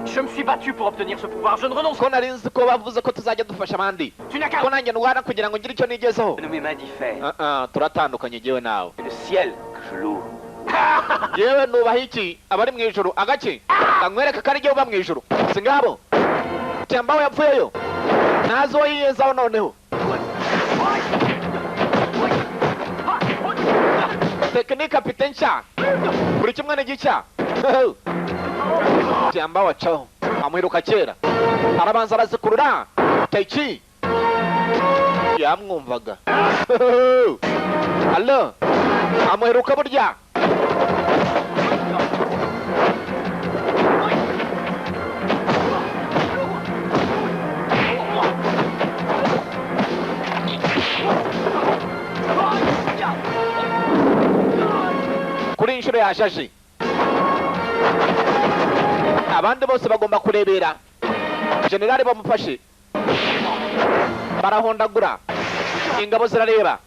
Je me suis battu pour obtenir ce pouvoir. Je ne renonce pas. Ko nari nzi ko bavuze ko tuzajya dufasha abandi. Tu n'as qu'à... Ko nanjye ndwara kugira ngo ngire icyo nigezeho. Mes mains diffèrent. Turatandukanye jewe nawe. C'est le ciel que je loue. Yewe nubaha iki abari mu ijuru agake nkwereka ko ari jyewe uba mu ijuru singabo cyambaho yapfuyeyo ntazo yiyezaho noneho tekinike afite nshya buri kimwe ni gishya cyambaho acaho amwiruka kera arabanza arazikurura teki yamwumvaga allo amwiruka burya kuri inshuro yashaje abandi bose bagomba kurebera generali bamufashe barahondagura ingabo zirareba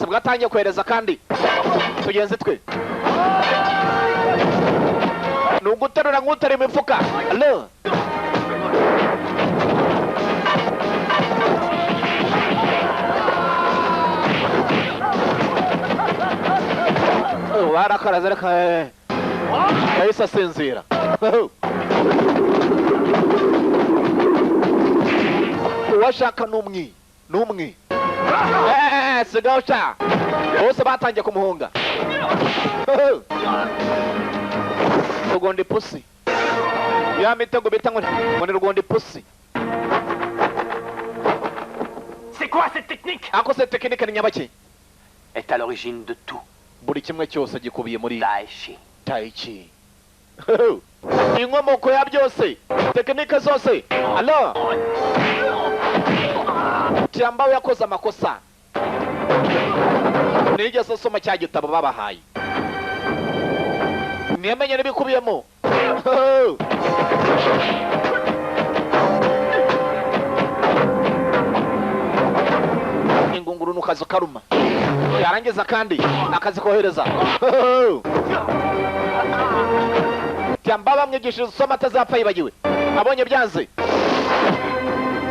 bwatangiye kohereza kandi tugenze twe ni uguterura nk'utera imifuka barakaraze reka yahise asinzira. Uwashaka n'umwe sigaho sha bose batangiye kumuhunga. Rugondi pusi ya mitego bita ngo ni rugondi pusi. C'est quoi cette technique? Ako cette technique ni nyabaki? Est à l'origine de tout. Buri kimwe cyose gikubiye muri Tai Chi. Inkomoko ya byose, tekinike zose. Alo Cyamba yakoze amakosa. Nigeze soma cya gitabo babahaye. Niyemenye n'ibikubiyemo. Ingunguru nukazo karuma. Yarangiza kandi akazi kohereza. Cyamba bamwigishije soma atazapfa yibagiwe. Abonye byanze.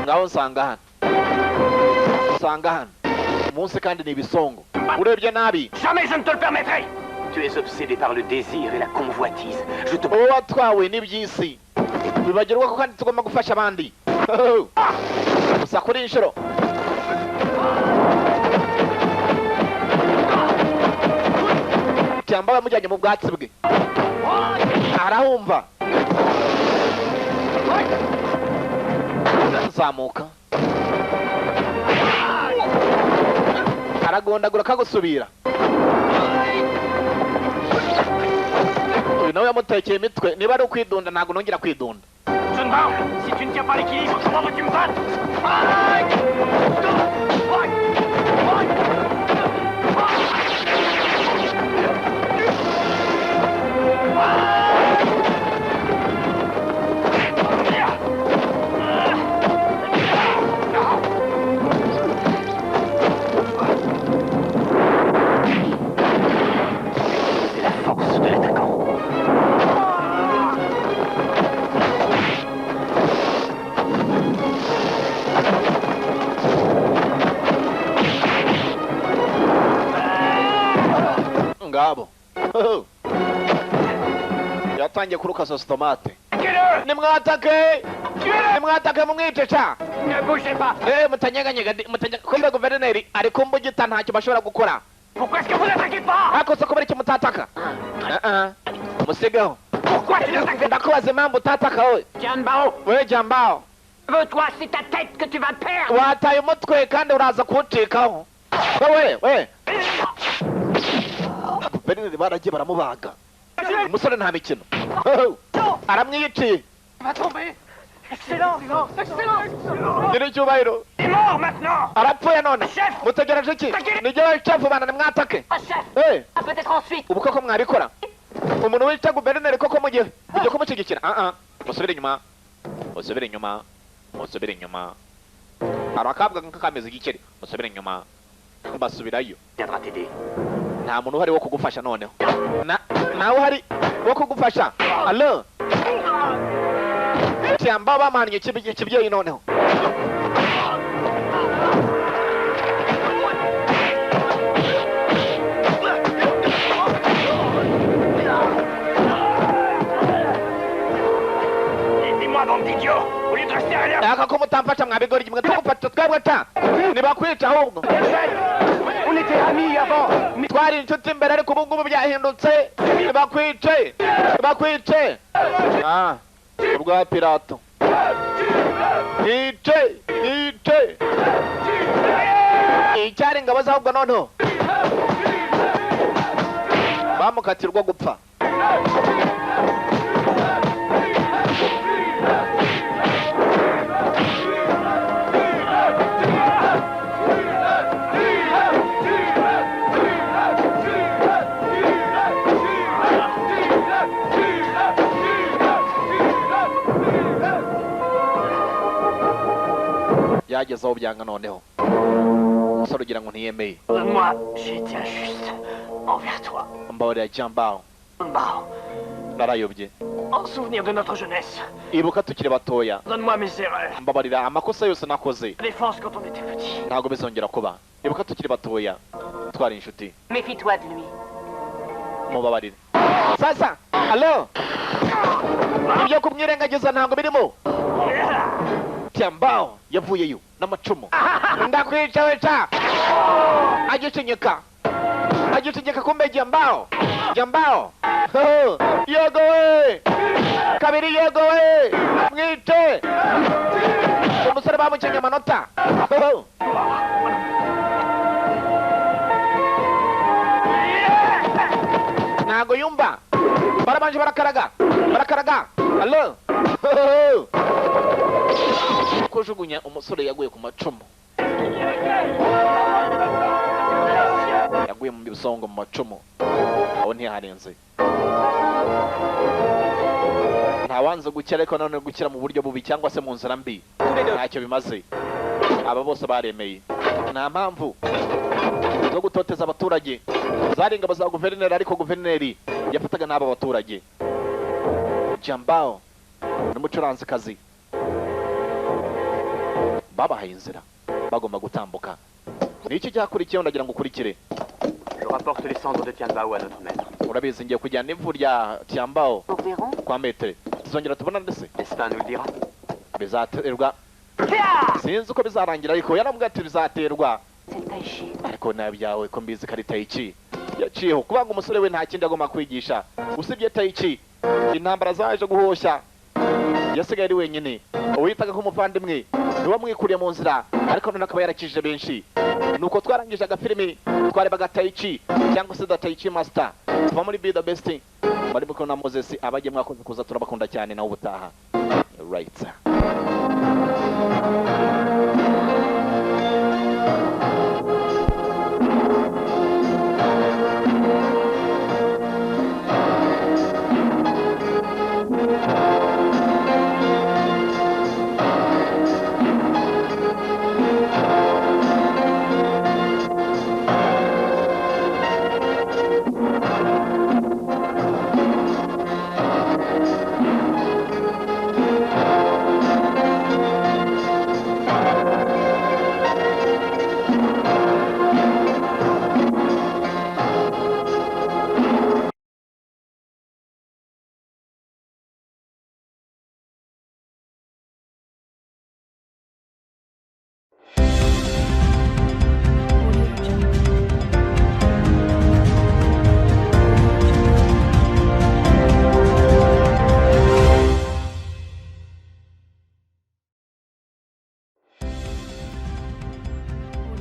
Ngaho nsanga hano. Munsi kandi ni ibisongo. Urebye nabi. Jamais je ne te le permettrai. Tu es obsédé par le désir et la convoitise. Je te... Watwawe n'ibyisi. Bibagirwa ko kandi tugomba gufasha abandi. Gusa kuri inshuro. Cyamba bamujyanye mu bwatsi bwe. Arahumva. Zamuka. Aragondagura kagusubira. Uyu nawe yamutekeye imitwe. Niba ari ukwidunda ntabwo nongera kwidunda. Je ne parle. Si tu ne tiens pas l'équilibre, comment veux-tu me battre? C'est la force de l'attaquant. Ngabo. Yatangiye kuruka sositomate. Nimwatake mumwice cha. Ne bougez pas. Mutanyeganyega kumbe guverineri ari kumbugita ntacyo bashobora gukora. Pourquoi est-ce que vous n'attaquez pas? Akoze kubera iki mutataka? Musigaho. Pourquoi tu n'attaques pas? Ndakubaza impamvu utataka we. Jambao. We Jambao. Veux-toi, c'est ta tête que tu vas perdre. Wataye umutwe kandi uraza kuwucikaho. We. Guverineri baragiye baramubaga. Umusore nta mikino. Aramwiyiciye. Va tomber. Excellent. Nyiri icyubahiro. Il est mort maintenant. Arapfuye none. Mutegereje iki? Nijye chef bana nimwatake. Peut-être ensuite. Ubu koko mwabikora. Umuntu wita guverineri koko mugiye. Ujye kumushyigikira. Musubire inyuma. Arakabwa nkakameze igikeri. Musubire inyuma. Basubirayo. Viendra t'aider. Nta muntu uhari wo kugufasha noneho. Nawe uhari wo kugufasha. Allo. Cyamba bamanye kibyeyi noneho. Aidez-moi, bande d'idiots. Au lieu de rester à l'air. Aka ko mutamfasha mwabigori kimwe tugufata twebwe ta. Nibakwica ahubwo. On était amis avant. Twari inshuti mbere ariko ubu ngubu byahindutse. Nibakwice. Ubwa pirato. Ice. Icyari ingabo zahubwo noneho. Bamukatirwa gupfa. Yagezaho byanga noneho. Umusore ugira ngo ntiyemeye. Moi, j'ai été injuste envers toi. Mbabarira Jambao. Narayobye. En souvenir de notre jeunesse. Ibuka tukiri batoya. Donne-moi mes erreurs. Mbabarira amakosa yose nakoze. Défense quand on était petit. Ntabwo bizongera kuba. Ibuka tukiri batoya. Twari inshuti. Méfie-toi de lui. mubabarire. Sasa allo ibyo kumwirengagiza ntabwo birimo. Tiambao yavuyeyo n'amacumu. Ndakwica weca agicinyika kumbe Tiambao yego we kabiri yego we mwite umusore bamucenye amanota. Ntago yumva barabanje barakaraga allo kujugunya umusore yaguye ku macumu, yaguye mu bisongo mu macumu, aho ntiharenze. Ntawanze gukira ariko none gukira mu buryo bubi cyangwa se mu nzira mbi ntacyo bimaze. Aba bose baremeye, nta mpamvu zo gutoteza abaturage. Zari ingabo za guverineri ariko guverineri yafataga n'aba baturage. Jambao n'umucuranzikazi babahaye inzira bagomba gutambuka. Niki cyakurikiyeho ndagira ngo ukurikire. Je rapporte les cendres de Tianbao à notre maître. Urabizi ngiye kujyana ivu rya Tianbao kwa metre. Tuzongera tubona ndetse Destin nous le dira. Bizaterwa, sinzi uko bizarangira ariko yarambwiye ati bizaterwa. Ariko nabyawe ko mbizi kari taichi yaciyeho kubanga umusore we nta kindi agomba kwigisha usibye taichi. Intambara zaje guhosha, yasigaye ari wenyine. Uwitaga nk'umuvandimwe niwe mwikuriye mu nzira ariko none akaba yarakijije benshi. Nuko twarangije agafilimi twarebaga taichi cyangwa se the taichi master tuva muri Be the Best bari muko na Moses. Abajye mwakoze kuza turabakunda cyane nawe ubutaha right.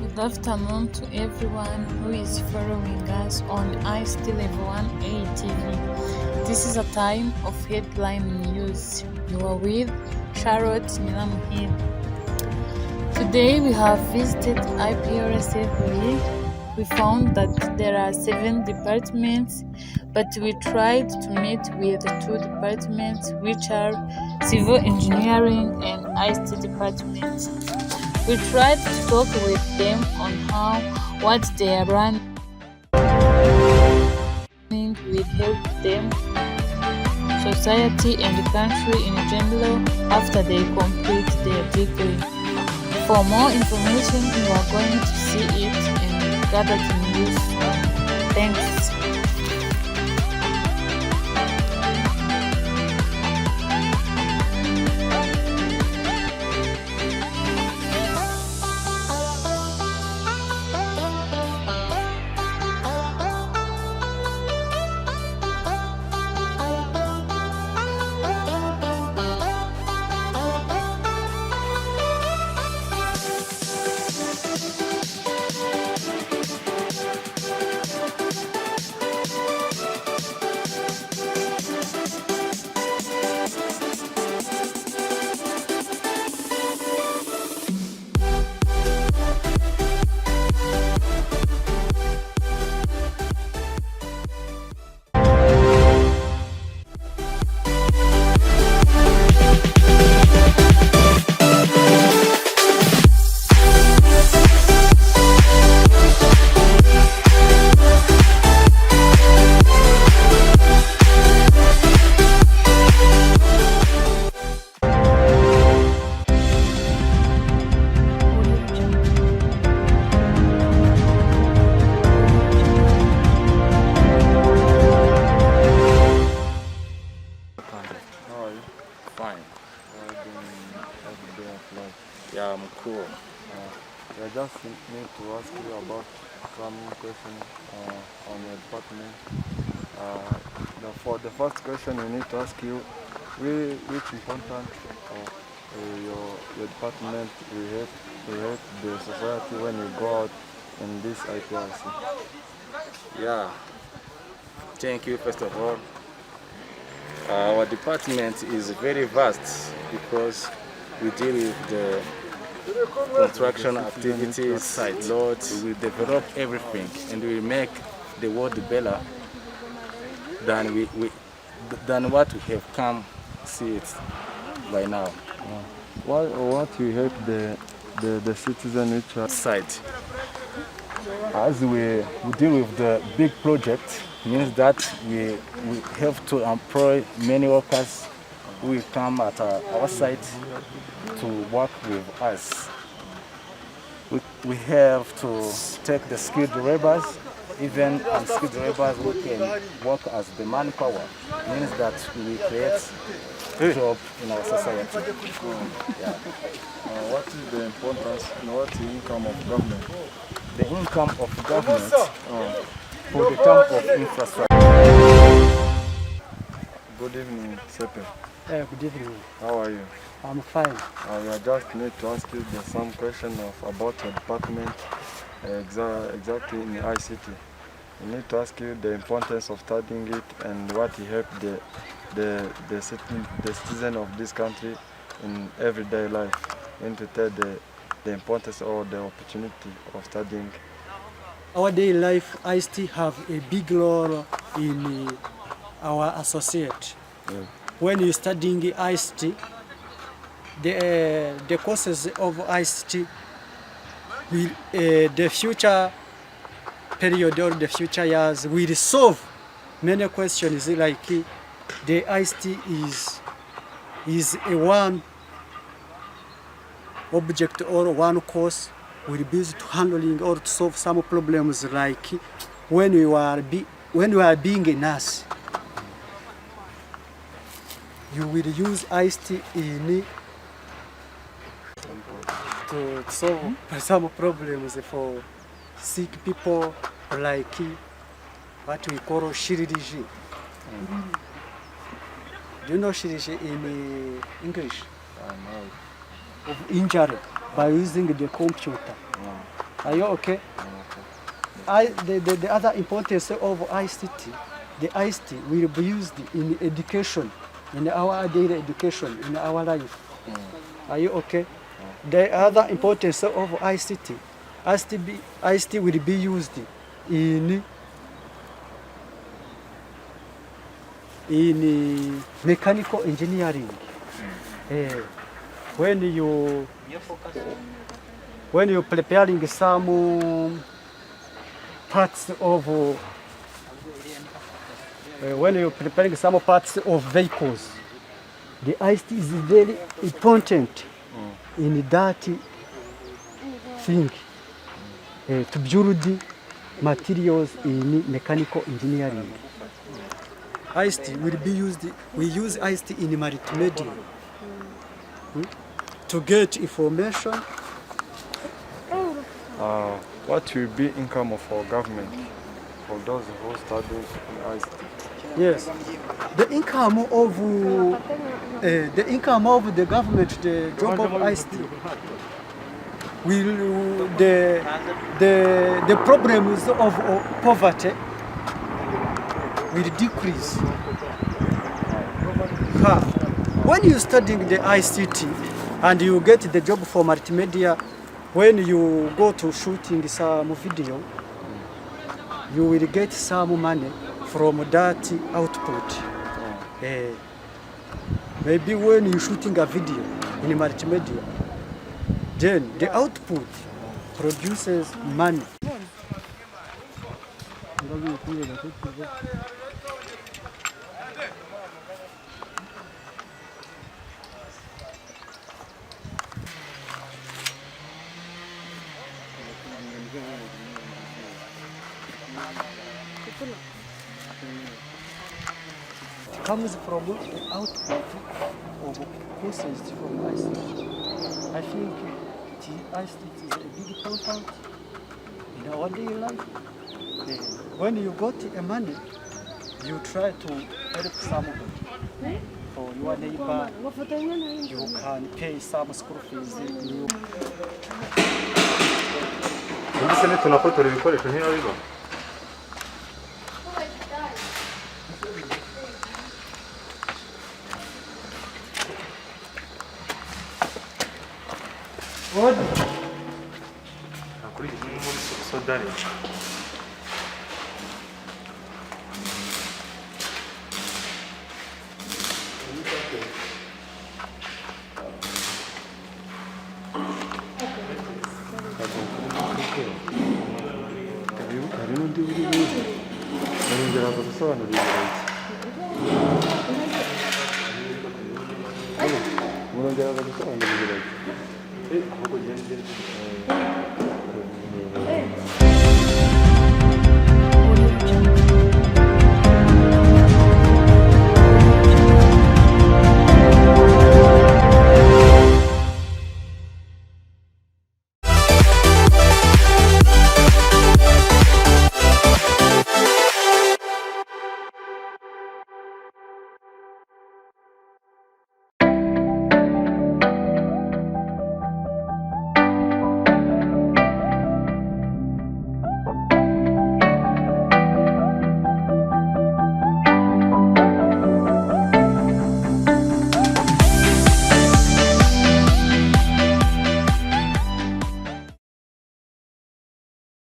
Good afternoon to everyone who is following us on ICT Level 1A TV. This is a time of headline news. You are with Charlotte Nilamuhir. Today we have visited IPRS Hui. We found that there are 7 departments, but we tried to meet with 2 departments, which are Civil Engineering and ICT departments. We tried to talk with them on what they are running will help them, society and the country in general after they complete their degree. For more information, you are going to see it in gathered news. Thanks. fine. How are you doing every day of life? Yeah, I'm cool. I just need to ask you about some questions on your department. For the first question, we need to ask you which important of your department will help the society when you go out in this IPRC. Yeah. Thank you, first of all. Our department is very vast because we deal with the construction activities, loads. We develop everything and we make the world better than what we have come see it by now. What will help the citizen which are side? As we deal with the big project, means that we have to employ many workers who will come at our site to work with us. We have to take the skilled laborers, even unskilled laborers who can work as the manpower. Means that we create job in our society. Yeah. What is the importance and what is the income of government? The income of government for the term of infrastructure. Good evening, Sepe. Good evening. How are you? I'm fine. I just need to ask you some question about your department, exactly in ICT. I need to ask you the importance of studying it and what it helps the citizen of this country in everyday life. And to tell the importance or the opportunity of studying. Our daily life, ICT have a big role in our associate. Yeah. When you're studying ICT, the courses of ICT will the future period or the future years will solve many questions like the ICT is a one object or one course will be used to handling or to solve some problems like when you are being a nurse. You will use ICT in to solve some problems for sick people like what we call chirurgy. Do you know chirurgy in English? I know. Of injury by using the computer. Are you okay? The other importance of ICT, the ICT will be used in education, in our daily education, in our life. Are you okay? The other importance of ICT, ICT will be used in mechanical engineering. When you're preparing some parts of vehicles, the ICT is very important in that thing to build materials in mechanical engineering. ICT will be used. We use ICT in multimedia. To get information. What will be income of our government for those who study in ICT? Yes, the income of the government, the job of ICT, will the problems of poverty will decrease. When you studying the ICT and you get the job for multimedia, when you go to shooting some video, you will get some money from that output. Maybe when you're shooting a video in multimedia, then the output produces money. comes from the output of courses from ICT. I think ICT is a big compound in our daily life. When you got a money, you try to help somebody. For your neighbor, you can pay some school fees. Undi se tunafotora ibikoresho ntibiba. What? Akuri muri sodari. Hari n'undi buri buze barongera bagasobanurira iki murongera bagasobanurira iki ahubwo gende